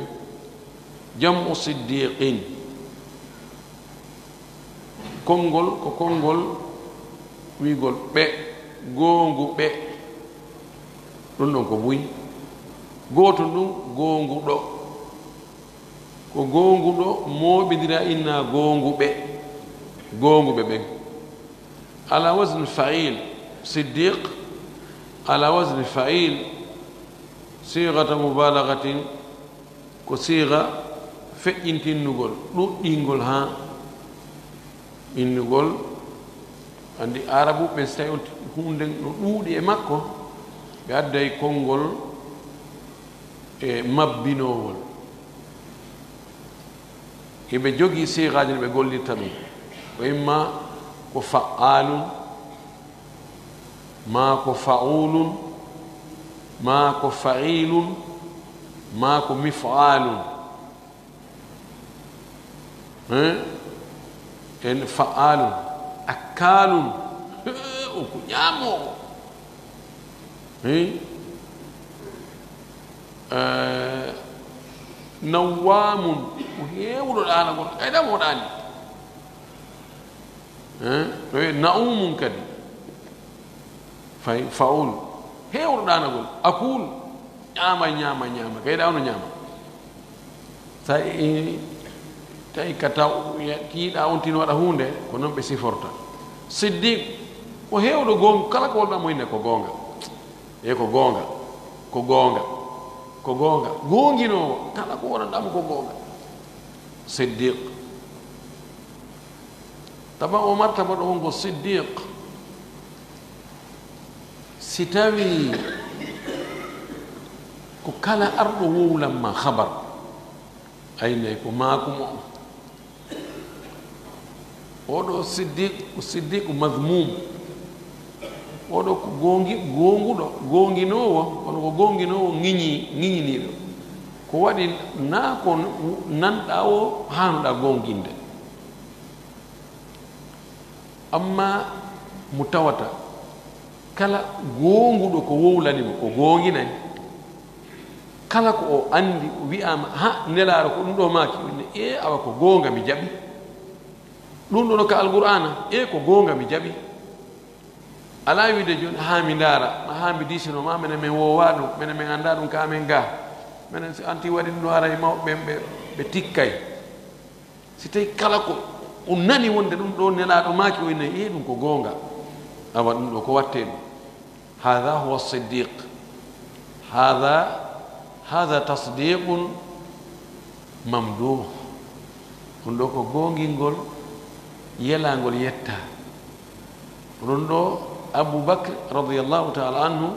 jamu siddiqin konngol ko konngol wigol ɓe gonguɓe ɗum ɗon ko buyi goto ɗum gonguɗo ko gonguɗo moɓidira inna gonguɓe ɓen ala wasne fa'il siddiq ala wasne fa'il sigata mubalagatin ko siga feƴƴintinnugol ɗuɗɗingol ha innugol andi arabu ɓe so tawi hunde no ɗuuɗi e makko ɓe adday konngol e mabbinowol eɓe jogii sigaji no ɓe gollirta ɗum ko imma ko fa'alun ma ko fa'ulun ma ko fa'ilun ma ko mif'alun en fa'alun akalun o ko ñaamowo nawwamun ko heewuɗo ɗaanagol kayɗam o ɗaani نعوم كدي فاول هيور دانغول أقول ñama kay dawno ñama sa tay kataw kiiɗa on tin waɗa hunde ko noon ɓe siforta siddiq o heewɗo gonga kala ko wolɗa moyne ko gonga ko gonga ko gonga ko gonga gonginowo kala ko wonanɗamo ko gonga siddiq taba o martaba ɗo wongo siddiq si tawi ko kala arɗo wowlanma habar aynayi ko makumo oɗo siddiqu madmum oɗo ko gonguɗo gonginowo kono ko gonginowo ŋiñiniɗo ko waɗi na ko nanɗa o hanuɗa gonginde amma mo tawata kala gonguɗo ko wowlanimo ko gonginayi kala ko o andi wi'ama ha nelaaro ko ɗum ɗo maaki winne awa ko gonga mi jaɓi ɗum ɗo no ka alqur'ana ko gonga mi jaɓi ala wiide joni ha mi ndaara ha mi disinoma minen min wowa ɗum minen min anda ɗum ka amen ga minen si anti waɗi ɗum ɗo haray mawɓe ɓe tikkay si tawi kala ko o nani wonde ɗum ɗo nelaaɗo maaki o winne ɗum ko gonga awa ɗum ɗo ko watte ɗum hada huwa siddiq هذا تصديق ممدوح ɗum ɗo ko gongingol yelangol yetta ɗum ɗo aboubacre radiallahu taala anhu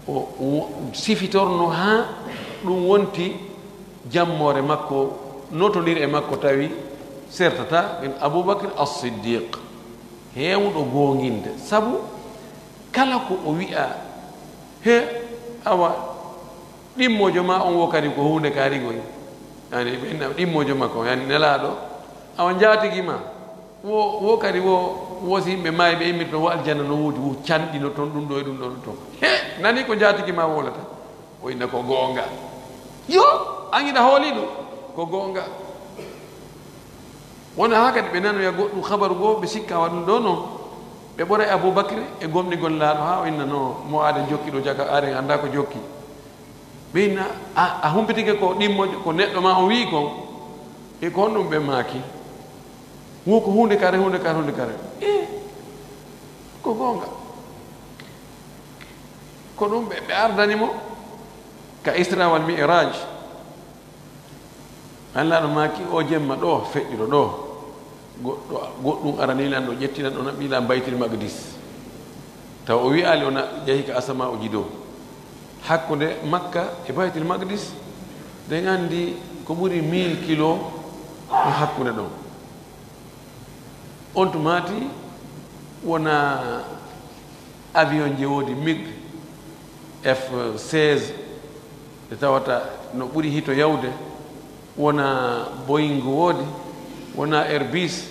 o sifitorno ha ɗum wonti jammore makko notodir e makko tawi sertata en aboubacre as-siddiq hewɗo gonginde sabu kala ko o wi'a he awa ɗimmojo ma on wo kadi ko hunde kaarigoy yani ɓenna ɗimmojo makko yani nelaɗo awa jatigi ma wo kadi wosi yimɓe maayi ɓe immirta wo aljanna no woodi wo canɗino toon ɗum ɗo e ɗum ɗo toon he nani ko jatigi ma wolata o inna ko gonga yo angiɗa hooli ɗum ko gonga wona ha kadi ɓe nanoya goɗɗum habaru goo ɓe sikka wa ɗum ɗo noon ɓe ɓoray aboubacry e gomɗigol laaɗo ha o inna no mo aade jokki ɗo jaga are anda ko jokki ɓe inna a humpitike ko ɗimmojo ko neɗɗo ma o wi kon ko honɗum ɓe maaki wo ko hunde kare ko gonga ko ɗum ɓe ardanimo ka isra wal mi'raj allaɗo maaki o jemma ɗo feƴƴiɗo ɗo goɗɗum aranilan ɗo ƴettinan ɗo naɓɓila baytil maqdis taw o wiyali o jeehi ka asama o jido hakkude makka e baytil maqdis ɗen andi ko ɓuri 1000 kilo no hakkude ɗon on tumati wona avion je woodi mig F-16 ɗe tawata no ɓuri hito yawde wona Boeing woodi wona Airbus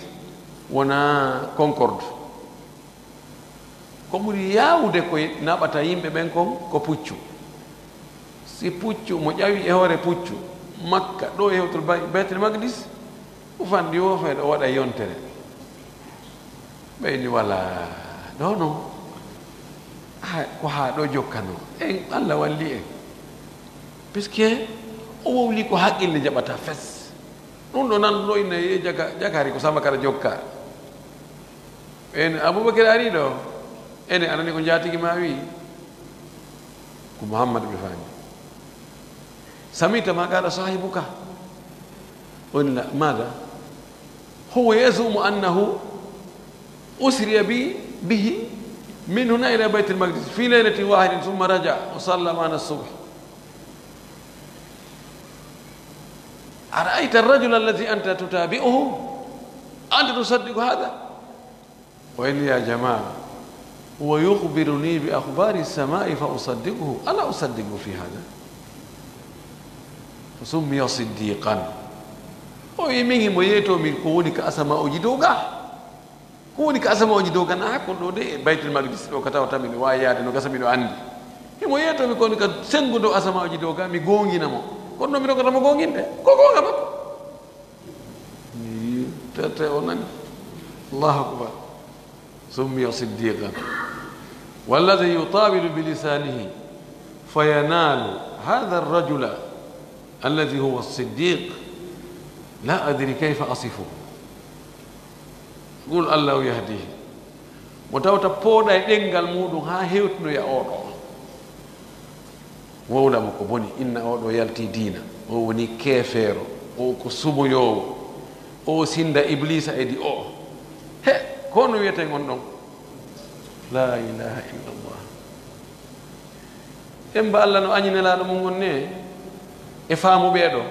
wona Concorde ko ɓuri yawde ko naɓata yimɓe ɓen kon ko puccu si puccu mo ƴawi e hoore puccu makka ɗo e hewtol baytul maqdis ufandi o fayɗo o waɗa yontere ɓeyni wala ɗo noon ko ha ɗo jokkano en Allah walli en puisque o wowli ko haqqille jaɓata fes ɗum ɗo nan ɗo inna ye jakari ko samba kara jokka en aboubacry ari ɗo ene anani ko jatigi ma wi ko mouhammad ɓe faami samita ma qaala sahibuka on la mada huwa yazumu annahu usriya bihi min huna ila bayt al-maqdis fi laylatin wahidin thumma raja wa salla ma'ana as-subh ara'ayta ar-rajul alladhi anta tutabi'uhu anta tusaddiqu hadha wa in ya jama'a huwa yukhbiruni bi akhbari as-sama'i fa usaddiquhu ala usaddiqu fi hadha fasummiya siddiqan o yimingi mo yeto min ko woni ka asama o jidoga ko woni ka asama oji dow gana hakkon ɗo de e baytul maqdis ɗo ka tawata min wawi yaade no gasa miɗo anndi himo yeytomi koni ka sengu dow asama oji dow ga mi gonginamo kono noon mi rogotamo gonginde ko gonga makko tete o nani الله أكبر سمي صديقا والذي يطابل بلسانه فينال هذا الرجل الذي هو الصديق لا أدري كيف أصفه قول الله يهديه متوتا بودا دنگال مودum ha hewtino ya odo wowla mo ko boni inna odo yalti diina o woni kefeero o ko sumoyowo o sinda iblisa edi o he kono wiyete ngon don la ilaha illallah emba Allah no añinelaɗo mo gonne e faamu ɓeeɗo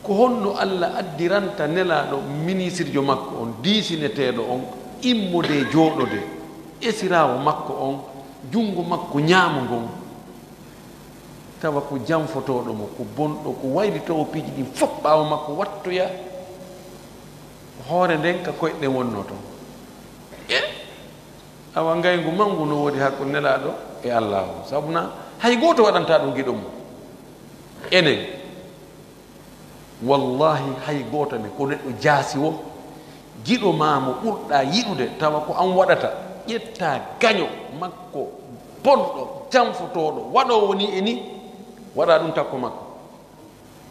ko honno Allah addiranta nelaɗo ministre jo makko on diisineteɗo on immude jooɗode esirawo makko on jungo makko ñaamo ngon tawa ko jamfotoɗo mo ko bonɗo ko waylitowo piiji ɗin fof ɓaawo makko wattoya hoore nden ka koyɗe wonno toon awa ngaygu mangu no woodi hakkude nelaɗo e Allah o sabuna hay goto waɗanta ɗum giɗo mum enen wallahi hay goto mi ko neɗɗo jaasi wo giɗo ma mo ɓurɗa yiɗude tawa ko an waɗata ƴetta gaño makko bonɗo jamfotoɗo waɗowo ni e ni waɗa ɗum takko makko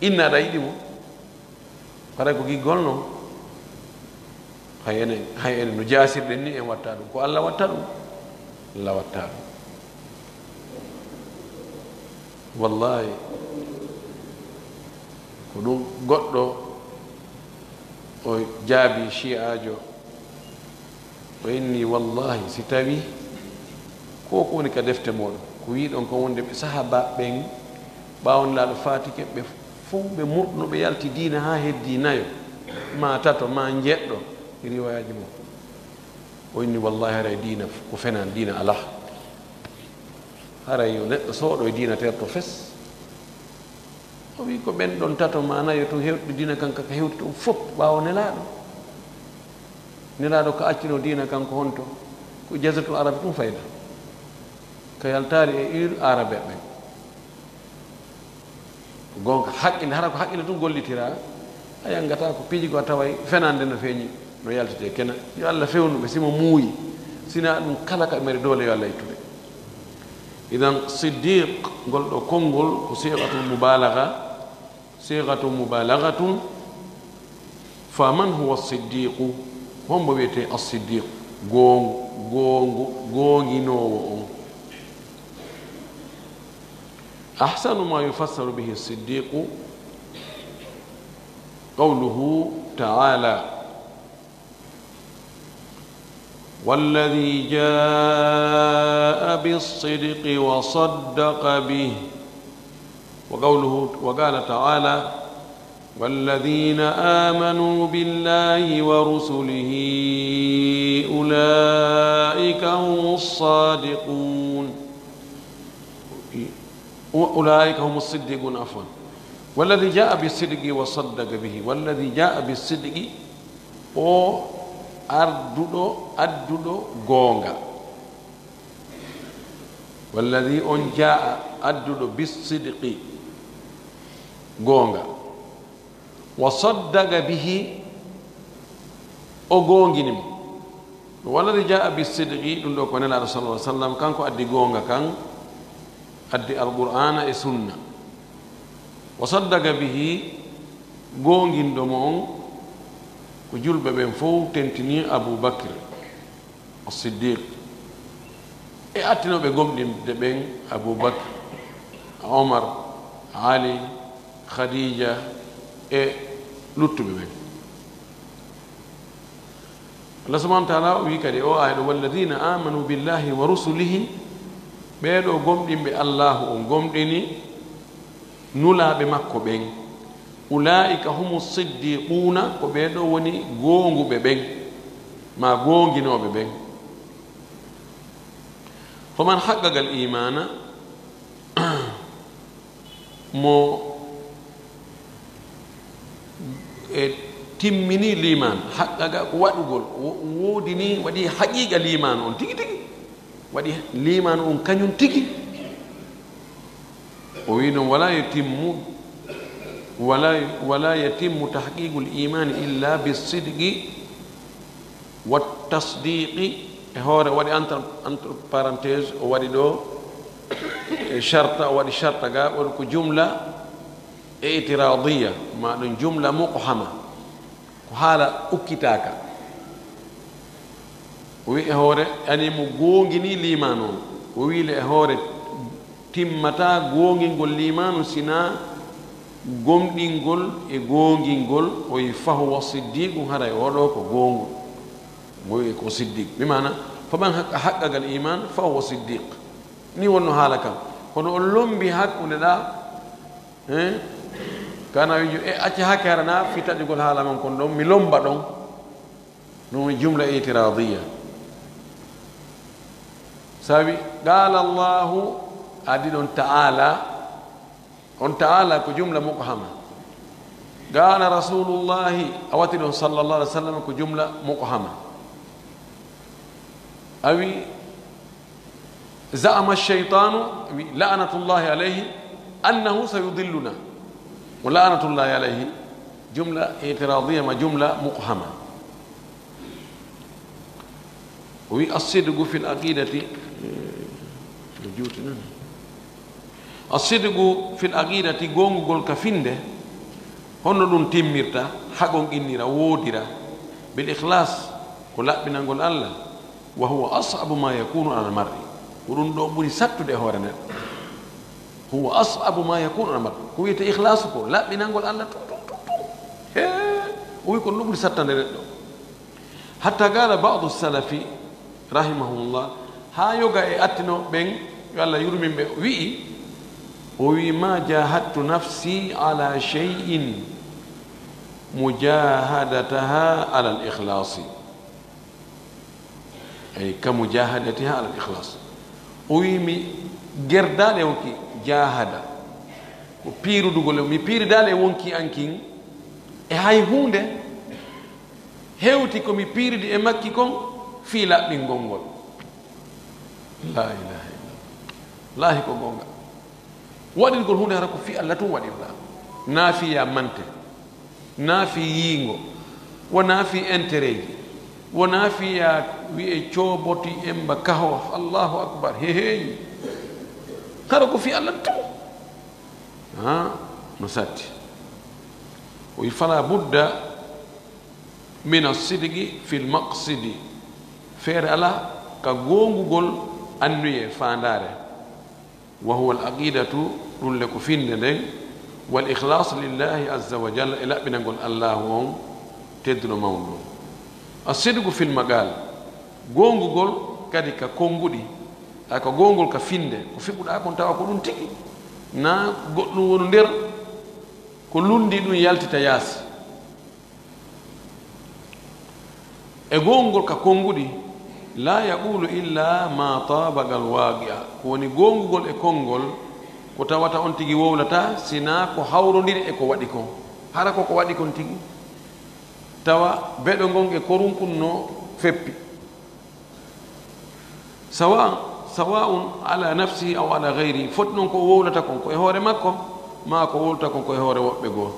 inna aɗa yiɗi mo haɗa ko giggol noon hay enen no jasirɗen ni en watta ɗum ko Allah watta ɗum Allah watta ɗum wallahi ko ɗum goɗɗo o jaabi shi'ajo o inni wallahi si tawi ko woni ka defte moɗon ko wiɗon ko wonde ɓe sahaba ɓen ɓawnlaɗo fatike ɓe fof ɓe murɗno ɓe yalti diina ha heddi nayo ma tato ma jeɗɗo riwayaji mo o inni wallahi haray diina ko fenan diina ala haray yo neɗɗo sooɗo e diina terto fes o wi ko ɓen ɗon tato ma nayo to hewɗi diina kanka ka hewti ɗum fof ɓawo nelaɗo ko accino diina kanko honto ko jasatul arabe tum fayda ko yaltari e ur arabe ɓen gonga haqqille hara ko haqqille tum gollitira a yangata ko piiji ko a taway fenande no feeñi no yaltete kena yo Allah fewnuɓe simo muuyi sina ɗum kala ka mari doole yo Allah ittuɓe idan siddiq ngol ɗo konngol ko sighatu mubalaghatun faman huwa siddiqu hombo wiyete as-siddiq goonginowo on ahsanu ma yufassaru bihi as-siddiqu qawluhu ta'ala والذي جاء بالصدق وصدق به وقال تعالى والذين آمنوا بالله ورسله أولئك هم الصادقون أولئك هم الصديقون عفوا والذي جاء بالصدق وصدق به والذي جاء بالصدق adduɗo goonga walladi on jaa adduɗo bisidqi goonga wa saddaga bihi o goonginimo walladi jaa bisidqi ɗum ɗo ko nelaɗo sallallahu alaihi wasallam kanko addi goonga kan addi alqur'ana e sunna wa saddaga bihi goonginɗomo on ko julɓe ɓen fof tentini aboubacre as-siddiq e attinoɓe gomɗinde ɓen aboubacre omar ali khadija e luttuɓe ɓen Allah subhanahu wa ta'ala wi kadi o ayɗo walladina amanu billahi wa rusulihi ɓeɗo gomɗinɓe allahu on gomɗini nulaɓe makko ɓen ulaika humu siddiquna ko ɓeɗo woni goonguɓe ɓen ma goonginoɓe ɓen faman haqqaqa al imana mo e timmini liman haqqaqa ko waɗugol woodi ni waɗi haqiqa liman on tigi tigi waɗi liman on kañum tigi o wi noon ولا يتم تحقيق الإيمان إلا بالصدق والتصديق هور ودي انتر بارانتيز ودي دو شرطه ودي شرطه غا ودي جمله اعتراضيه ما جمله مقحمه حاله اوكيتاكا وي هور اني مو غونغيني ليمانو وي له هور timmata gongingol limanu sina gomɗingol e gongingol o yi fahuwa siddiqu haray oɗo ko gongu moyi ko siddiq bimana faman haqqagal iman fahuwa siddiq ni wonno haala kam kono o lombi hakkude ɗa kana wijo e acci hakke harana fi taƴugol haala man kon ɗon mi lomba ɗon ɗum jumla itiradiyya sabi qala allahu adi ɗon ta'ala on ta'ala ko jumla muqhama qala rasulullahi awati ɗon sallallahu alaihi wa sallam ko jumla muqhama awi za'ama ash-shaytanu la'natullahi alayhi annahu sayudilluna wa la'natullahi alayhi jumla i'tiradiyya ma jumla muqhama wi as-sidqu fil aqidati الصدق في العقيدة غونغول كفينده هون دون تيميرتا حقون إنيرا ووديرا بالإخلاص كلا بنقول الله وهو أصعب ما يكون على المرء ورون دو بني ساتو ده هورنا هو أصعب ما يكون على المرء هو إخلاصك لا بنقول الله هو يكون بني ساتن حتى قال بعض السلف رحمه الله ها يوغا أتنو بين يلا يرمي وي وما جاهدت نفسي على شيء مجاهدتها على الإخلاص أي كمجاهدتها على الإخلاص ويمي جردالي وكي جاهد وبيرو دوغولو مي بير دالي وونكي أنكين هاي هونده هيوتي كو مي بير دي أمكي كون في لا بنغونغول لا إله إلا الله لا هيكو غونغا waɗin gol hunde hara ko fi allah tun waɗirɗa naafi ya mante naafi yiingo wona fi intérêt ji wona fi ya wi'e cooboti emba kaho allahu akbar heheyi hara ko fi allah tun no satti o wi fala budda min alsidqi fi lmaqsidi feere ala ka gongugol annuye fandare وهو العقيدة لك فين والإخلاص لله عز وجل إلى بنقول الله تدل موضوع الصدق في المقال غونغول كديك كونغودي أكا غونغول كفينده كفيبو أكون تاوا كلون تيكي نا غولو وندير كلون دي دون يالتي تياس غونغول كونغودي لا يقول إلا ما طابق الواقع كوني غونغول إكونغول كتاواتا أنتيجي وولتا سينا كو هاورندير إكو واديكو هاراكو كو واديكو تيجي توا بدو غونغ إكورون كنو فيبي سواء على نفسه أو على غيره فتنون كو وولتا كونكو إهوري ماكو ما كو وولتا كونكو إهوري وابيغو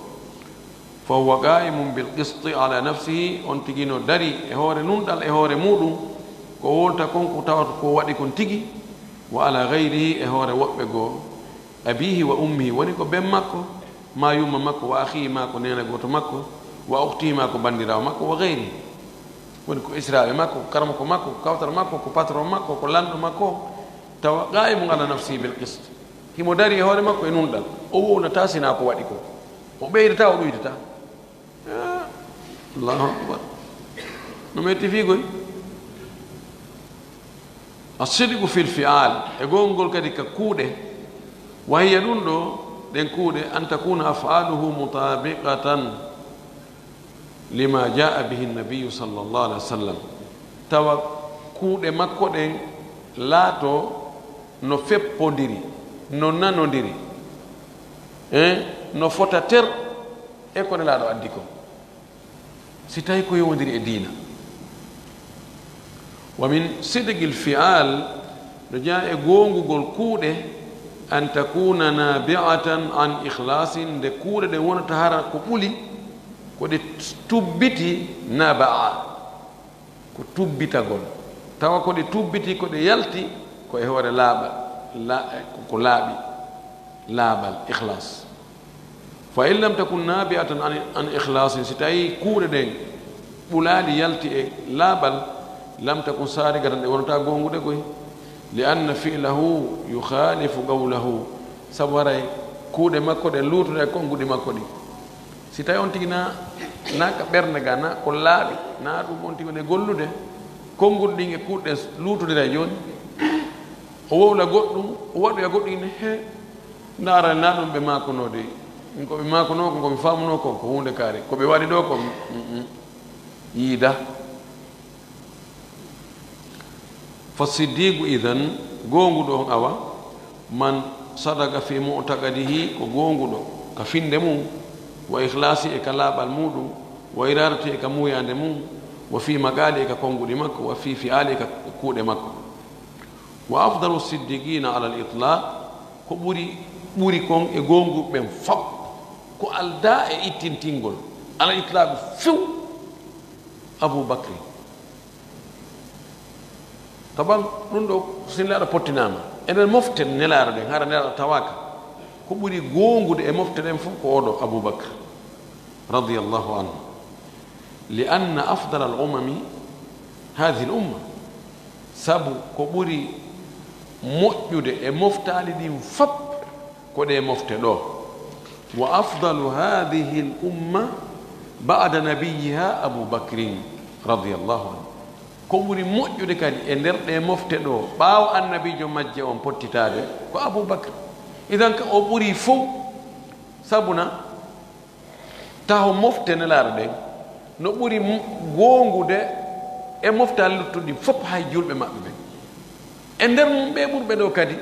فهو قائم بالقسط على نفسه أنتيجي نو داري إهوري نوندال إهوري مودو ko wolta konko tawata ko waɗi kon tigi wa ala gayrihi e hoore woɓɓe goo abihi wa ummihi woni ko ben makko ma yumma makko wa akhihi ma ko nena goto makko wa ukhtihi ma ko bandirawo makko wa gayrihi woni ko israɓe makko ko karma ko makko ko kawtar makko ko patron makko ko lanɗo makko tawa qaimu ala nafsihi bil qist himo dari e hoore makko e nunɗal o wownata sina ko waɗi ko o ɓeydata o ɗoydata allahu akbar no metti figoy الصدق في الفعال يقول كذلك كودة وهي دندو دين كودة أن تكون أفعاله مطابقة لما جاء به النبي صلى الله عليه وسلم توا كودة ما كودة لا تو نفب بندري نونانو ديري نفوتا تر إكون لا دو أديكم ستاي كوي وندري الدين ومن صدق الفعال رجاء غونغول كوده أن تكون نابعة عن إخلاص دكودة دون تهارا كبولي كودة تبتي نابعة ko tubbitagol tawa ko ɗe tubbiti ko ɗe yalti ko e hoore ko laaɓi laaɓal ihlas fa in lam takun nabiatan an ihlasin si tawi kuuɗe ɗen ɓulaali yalti e laaɓal lam takun sarigatan ɗe wonata gonguɗe koy li anna fi'lahu yukhalifu qawlahu sabu waray kuuɗe makko ɗe luutuɗe e konnguɗi makko ɗi si tawi on tigi na ka ɓernde ga na ko laaɓi na ɗum on tigi ne gollude konnguɗi ɗin e kuuɗe luutudira e jooni o wowla goɗɗum o waɗoya goɗɗum ne he ndaara na ɗum ɓe makonode min koɓe makono ko komi famuno ko ko hunde kaari koɓe waɗi ɗo ko yiida fa siddiqu idan gonguɗo on awa man sadaka fi mu'taqadihi ko gonguɗo ka finde mum wa ikhlasi e ka laaɓal muɗum wa iradati e ka muyande mum wa fi magali e ka konguɗi makko wa fi fi'ali e ka kuuɗe makko wa afdalu siddiqina ala al itlaq ko ɓuri kon e gonguɓeɓen fop ko alda e ittintingol ala itlaq few aboubacry taban ɗum ɗo sinlaɗo pottinama eɗen mofte nelaɗo ɗen hara nelaɗo tawaka ko ɓuri gongude e mofte ɗen fof ko oɗo aboubacre radiallahu anhu li anna afdal al umami hadihi l umma sabu ko ɓuri moƴƴude e moftali ɗin fop ko ɗe mofte ɗo wa afdalu hadihi l umma bada nabiyiha aboubacrin radiallahu anhu ko ɓuri moƴƴude kadi e nder ɗe mofte ɗo ɓaawo annabijo majje on pottitade ko aboubacre idan ka o ɓuri fof sabuna taho mofte nelaaɗo ɗen no ɓuri gongude e moftali luttuɗi fof hay julɓe maɓɓe ɓen e nder mum ɓe ɓurɓe ɗo kadi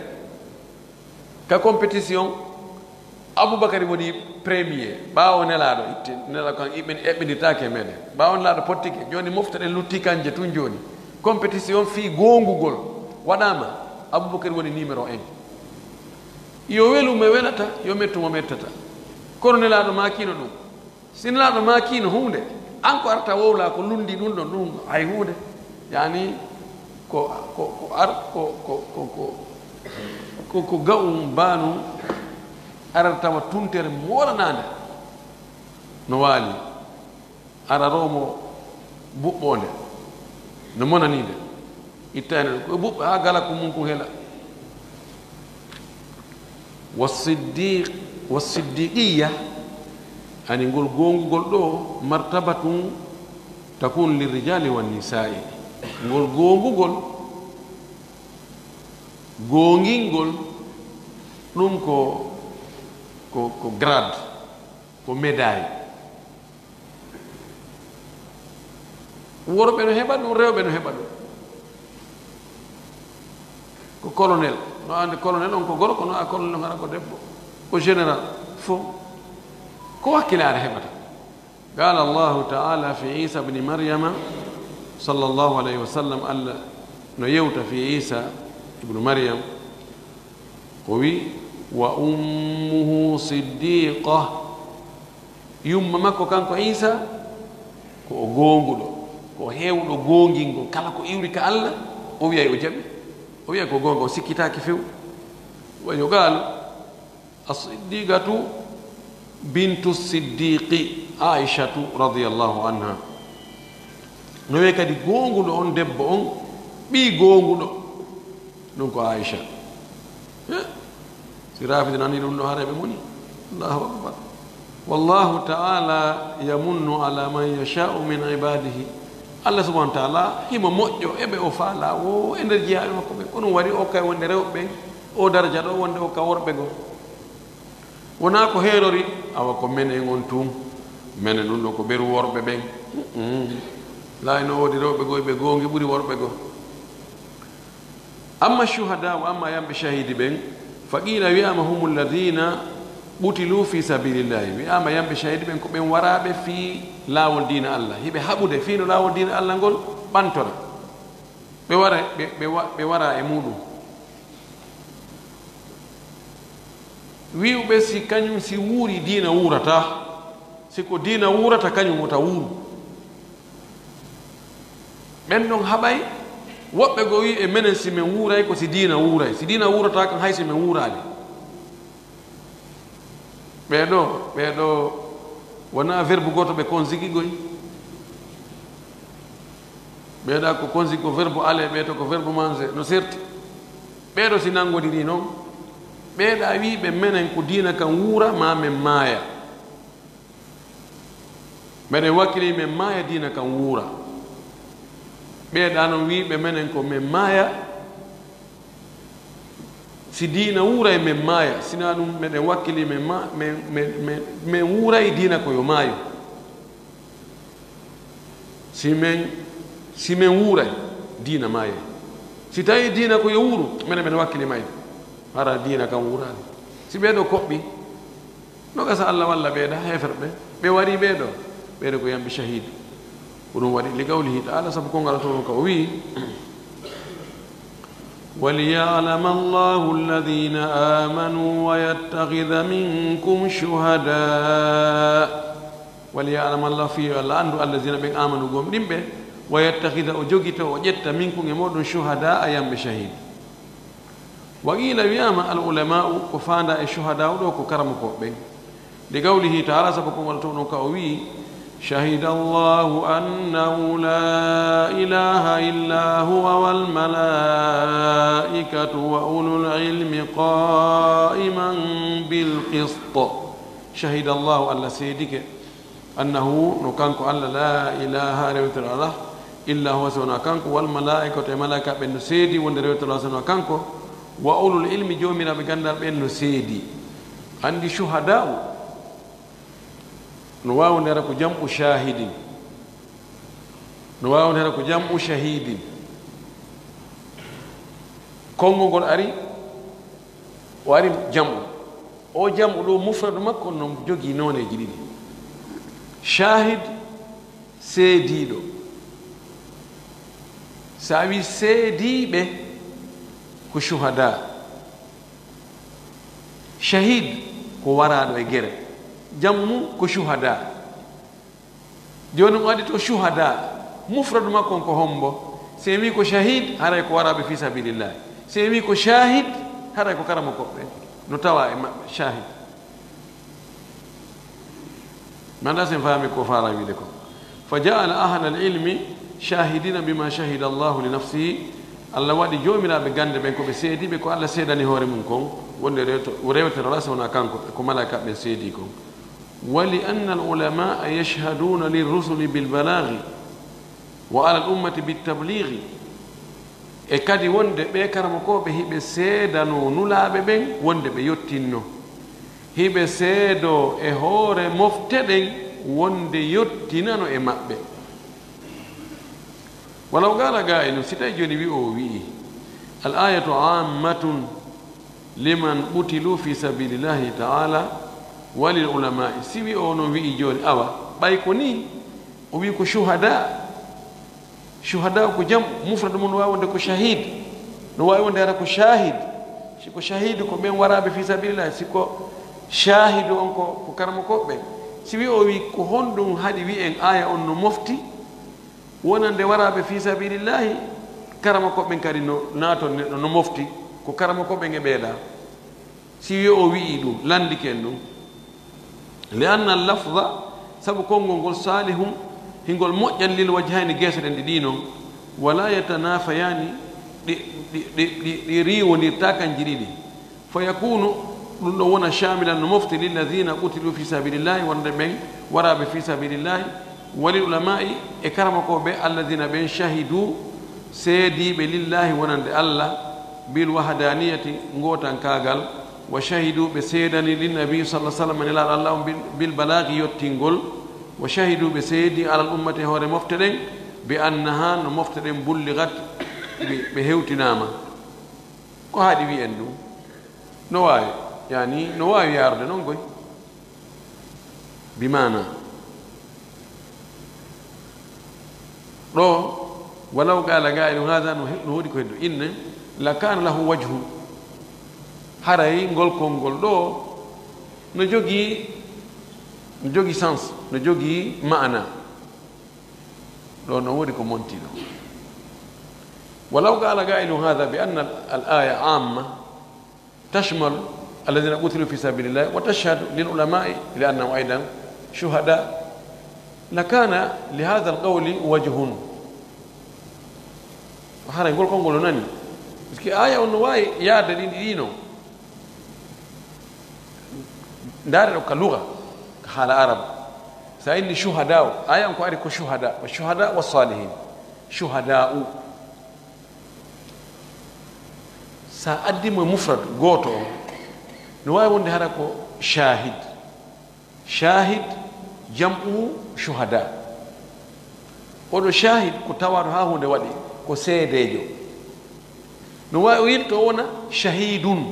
ka compétition aboubacry woni premier ɓaawo nelaaɗo itte nela kan iɓen eɓɓinirtake e meɗen ɓaawo nelaaɗo pottike joni mofte ɗen lutti kanje tun joni compétition fii gongugol waɗama aboubacry woni numéro 1 yo welumo welata yo mettumo mettata kono nelaaɗo makino ɗum si nelaaɗo makino hunde an ko arta wowla ko lundi ɗum ɗon ɗum hay hunde yani ko ga'um banu arata tawa tuntere moranade no waali ara romo buɓɓonde no monanide ittane ko buɓɓe ha gala ko mum ko hela wasiddiqiya ani ngol gongugol ɗo martabatum takun lirrijali wannisai ngol gongugol gongingol ɗum ko grade ko médaille worɓe no heɓa ɗum rewɓe no heɓa ɗum ko colonel no ande colonel on ko gorko no a colonel on hara ko debbo ko général fof ko wakkilare heɓata qala allahu taala fi isa bni maryama sallllahu alayhi wa sallam allah no yewta fi isa ibnu maryam o wi wa ummuhu siddiqa yumma makko kanko isa ko o gonguɗo ko hewɗo gongingol kala ko iwri ka allah o wiyay o jaɓi o wiyay ko gonga o sikkitaki few wayo gaal asiddiqatu bintu siddiqi aishatu radiallahu anha no wiye kadi gonguɗo on debbo on ɓi gonguɗo ɗum ko aicha si rafide nani ɗum ɗo hareɓe moni allahu akbar wallahu taala yamunnu ala man yashau min ibadihi allah subahana taala himo moƴƴo eɓe o faala o e nder jeyaɓe makko ɓe ko ɗum waɗi o kay wonde rewɓe ɓen o daraja ɗo wonde o ka worɓe goo wona ko heerori awa ko menen on tum menen ɗum ɗo ko ɓeru worɓe ɓen layno woodi rewɓe goo ɓe gongi ɓuri worɓe goo amma shuhada wa amma yamɓe shahidi ɓen fa qila wiyama hum alladina ɓutilu fi sabilillahi wiyama yamɓe shahidi ɓen ko ɓen waraɓe fi laawol dina allah hiɓe haɓude fino laawol dina allah ngol ɓantora ɓe wara e muɗum wiwɓe si kañum si wuuri dina wurata siko dina wurata kañum wota wuuru ɓen ɗon haɓay woɓɓe go wi e menen si min wuuray ko si diina wuuray si diina wuurata kan hay si min wuurade ɓeɗo wona verbe goto ɓe consigi goy ɓeeɗa ko consigi ko verbe ale ɓeeto ko verbe manger no serti ɓeeɗo si nangodiri noon ɓeeɗa wi ɓe menen ko diina kan wuura ma men maaya mbeɗen wakkili men maaya diina kan wuura ɓeeɗa noon wi ɓe menen ko men maaya si diina wuura e men maaya sina ɗum meɗen wakkili men wuura e diina ko yo maayo si men wuuray diina maaya si tawi diina ko yo wuuru minen wakkili mayde hara diina kan wuurani si ɓeeɗo koɓɓi no gasa allah walla ɓeeɗa heferɓe ɓe wari ɓeeɗo ko yamɓe shahid ko ɗum waɗi li gawlihi taala sabu kongal Allah toon ko o wi وليعلم الله الذين آمنوا ويتخذ منكم شهداء وليعلم الله في الأنdu الذين بين آمنوا قوم دمبه ويتخذ أجوجت وجدت منكم يمود شهداء أيام بشهيد وقيل وياما العلماء كفانا الشهداء ولو كرمكم بين لقوله تعالى سبكم ولتونوا كأوي شهد الله أنه لا إله إلا هو والملائكة وأولو العلم قائما بالقسط شهد الله ألا سيدك أنه نكانك ألا لا إله إلا الله إلا هو سنكانك والملائكة ملائكة بن سيدي وندريت الله سنكانك وأولو العلم جومنا بقندر بن سيدي عندي شهداء نواو نرى جمع شاهد نواو نرى جمع شهيد كونغو غول اري واري جمع او جمع لو مفرد مكو نوم جوغي نوني جديد شاهد سيديدو ساوي سيديبه كو شهداء شهيد كو ورادو e gere jammu ko shuhada joni wadi to shuhada mufrad makon ko hombo se wi ko shahid haray ko warabe fi sabilillah se wi ko shahid haray ko karama ko be no tawa e shahid manda sen fami ko fara wi de ko faja'ala ahla al-ilmi shahidina bima shahida Allah li nafsihi Allah wadi jomira be gande ben ko be seedi be ko Allah seedani hore mun kon wonde rewte rasona kanko ko malaka be seedi kon ولأن العلماء يشهدون للرسل بالبلاغ وعلى الأمة بالتبليغ ekadi wonde ɓe karamokoɓe hiɓe seedano nulaɓe ɓen wonde ɓe yottinno hiɓe seedo e hoore mofteɗen wonde yottinano e maɓɓe walaw gala ga eno si tawi joni wi o wii al ayatu ammatun liman ɓutilu fi sabilillahi taala walil ulama si wi o no wi joni awa ɓay ko ni o wi ko shuhada ko jam mufrad mum no wawi wonde ko shahid no wawi wonde ara ko shahid siko shahid ko ɓen waraɓe fi sabilillah siko shahidu on ko karmakoɓe si wi o wi ko honɗum haɗi wi en aya on no mofti wonande waraɓe fi sabilillahi karamakoɓen kadi no naton neɗɗo no mofti ko karmakoɓen e ɓeeɗa si wi o wi ɗum landiken ɗum لأن اللفظ سبب كونغول صالح هنقول مؤجن للوجهين جسر دينه ولا يتنافيان لريو نرتاكا جريدي فيكون لون شاملا مفتي للذين قتلوا في سبيل الله والربين وراب في سبيل الله وللعلماء اكرمكم الذين بين شهدوا سيدي بالله ونند الله بالوحدانية غوتان كاغال وشهدوا بسيدني للنبي صلى الله عليه وسلم إلى الله بالبلاغ يتنقل وشهدوا بسيدي على الأمة هو مفترين بأنها مفترين بلغت بهوت نامة وهذه بيئنو نواي يعني نواي يارد نقول بمعنى ولو قال قائل هذا نهودي كهدو إن لكان له وجه haray ngol konngol ɗo no jogii sens no jogii maana ɗo no woodi ko monti ɗo ولو قال قائل هذا بأن الآية عامة تشمل الذين قتلوا في سبيل الله وتشهد للعلماء لأنهم أيضا شهداء لكان لهذا القول وجه. وحنا نقول كم قولوا نني بس آية ونواي يا دليل دينه دار كلغة كحال عرب سأني شهداء آية أنكو أريكو شهداء والشهداء والصالحين شهداء سأقدم مفرد غوتو نواي وندي هراكو شاهد شاهد جمع شهداء ودو شاهد كتوار ها هو ودي كو سيديجو نواي ويلتو شهيد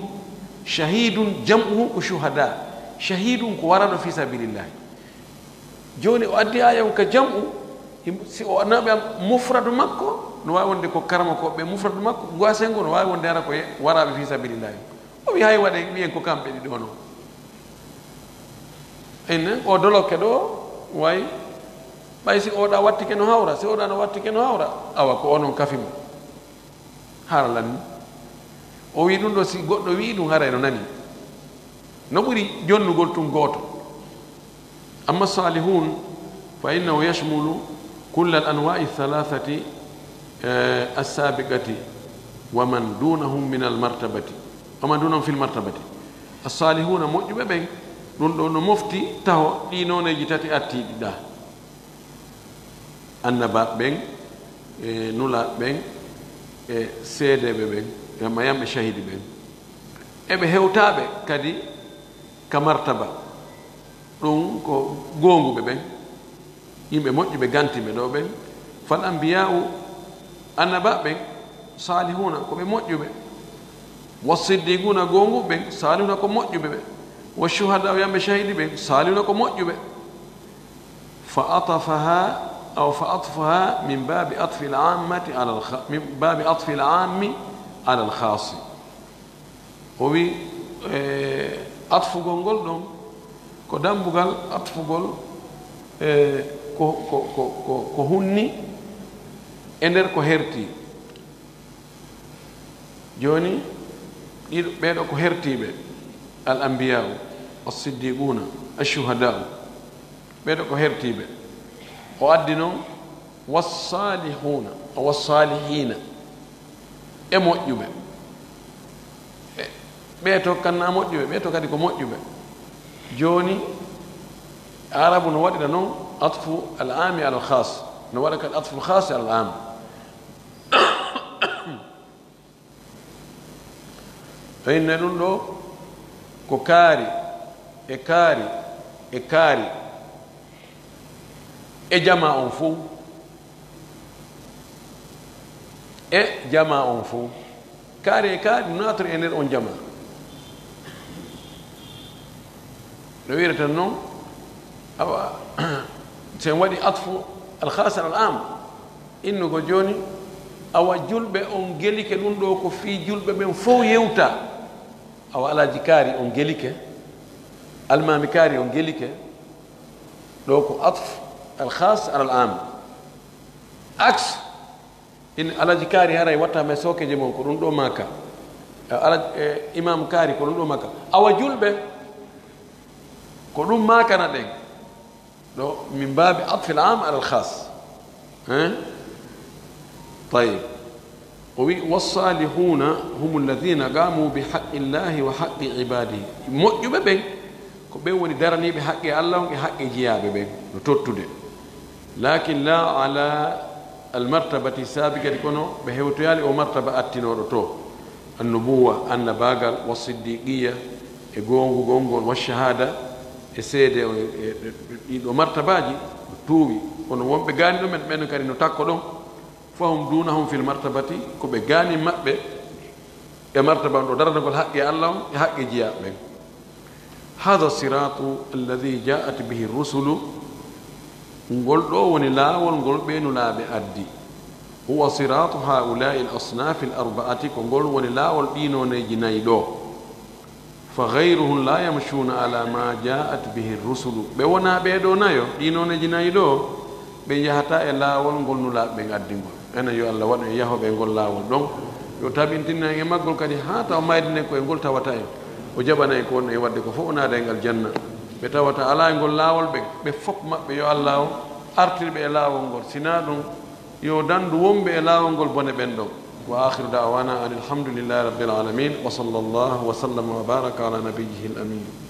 شهيد جمع شهداء شهيد كو ورد في سبيل الله joni o addi aya ka jamu si o naɓe mufradu makko no wawi wonde ko karama ko ɓe mufradu makko goasengo no wawi wonde ara ko waraɓe fi sabilillahi o wi hay waɗe wiyen ko kamɓe ɗi ɗo no enne o doloke ɗo wayi ɓay si oɗa wattike no hawra si oɗa no wattike no hawra awa ko onon kafimo haralanni o wi ɗum ɗo si goɗɗo wi ɗum haray no nani no ɓuri jonnugol tum gooto. أما الصالحون فإنه يشمل كل الأنواع الثلاثة السابقة ومن دونهم من المرتبة ومن دونهم في المرتبة. الصالحون مجمع بين دون مفتي تهو دينون جتاتي أتي دا النبات بين نولا بين سيد بين كما يم شهيد بين أبي هوتابه كدي كمرتبة ɗum ko gonguɓe ɓen yimɓe moƴƴuɓe gantiɓe ɗo ɓen fal ambiya'u annaba ɓen salihuna koɓe moƴƴuɓe wa siddiquna gonguɓe ɓen salihuna ko moƴƴuɓe ɓe wa shuhada o yamɓe shahidi ɓen salihuna ko moƴƴuɓe fa atfaha min babi atfi al-ammati ala min babi atfi al-ammi ala al-khasi o wi atfugol ngol ɗon ko dambugal atfugol ko hunni e nder ko herti joni ɗiɗo ɓeɗo ko hertiɓe al ambiya'u as-siddiquna ash-shuhada'u ɓeɗo ko hertiɓe o addi noon was-salihuna was-salihina e moƴƴuɓe ɓeeto kanna moƴƴuɓe ɓeeto kadi ko moƴƴuɓe joni arabu no waɗira noon atfu al-ami ala al-khas no waɗa kadi atfu al-khas ala al-am to inne ɗum ɗo ko kaari e kaari e kaari e jama on fo e jama on fo kaari e kaari natori e nder on jama no wirata noon awa sen waɗi atfu alkhas al am innu ko joni awa julɓe on gelike ɗum ɗo ko fi julɓe ɓen fof yewta awa alaji kaari on gelike almami kaari on gelike ɗo ko atf alkhas al am axe in alaji kaari haray wattama sokeje mon ko ɗum ɗo maka imam kaari ko ɗum ɗo maka awa julɓe ko ɗum makana ɗen ɗo min babi atfi al am ala al khas طيب والصالحون هم الذين قاموا بحق الله وحق عباده moƴƴuɓe ɓen ko ɓen woni daraniɓe haqqe Allah e haqqe jiyaɓe ɓen no tottude lakin la ala almartabati sabiqati kono ɓe hewtoyali o martaba attinoɗo to annubuwa annabagal wa siddiqiya e gongol wa shahada e seede ɗiɗo martabaji tuuwi kono wonɓe gaani ɗumen ɓen kadi no takko ɗon fahum dunahum fil martabati ko ɓe gaani maɓɓe e martaba ɗo daranagol haqqe Allah on e haqqe jiyaɓe ɓen hada siratu alladi jaat bihi rusulu ngol ɗo woni laawol ngol ɓeenulaaɓe addi huwa siratu haulai l asnafi l arbaati ko ngol woni laawol ɗinoneji nayi ɗo fa gayruhum la yamshuna ala ma jaat bihi rusulu ɓe wona ɓeeɗo nayo ɗinoneji nayi ɗo ɓe yahata e laawol ngol nulaaɓe ɓen addingol enen yo Allah waɗu e yahoɓe ngol laawol donc yo tabintinna e maggol kadi ha taw maydine koye ngol tawata en o jaɓana en ko wonno e wadde ko fof naada e ngal janna ɓe tawata ala e ngol laawol ɓe fof maɓɓe yo Allah o artirɓe e laawol ngol sina ɗum yo dandu wonɓe e laawol ngol bone ɓen ɗon wa akhiru da'wana an alhamdulillahi rabbil alamin wa sallallahu wa sallama wa baraka ala nabiyyihi al amin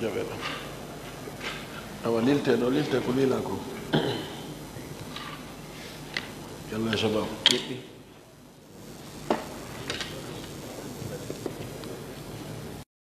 jaɓeɗo awa lilte ɗo lilte ko lila ko yallah e sabab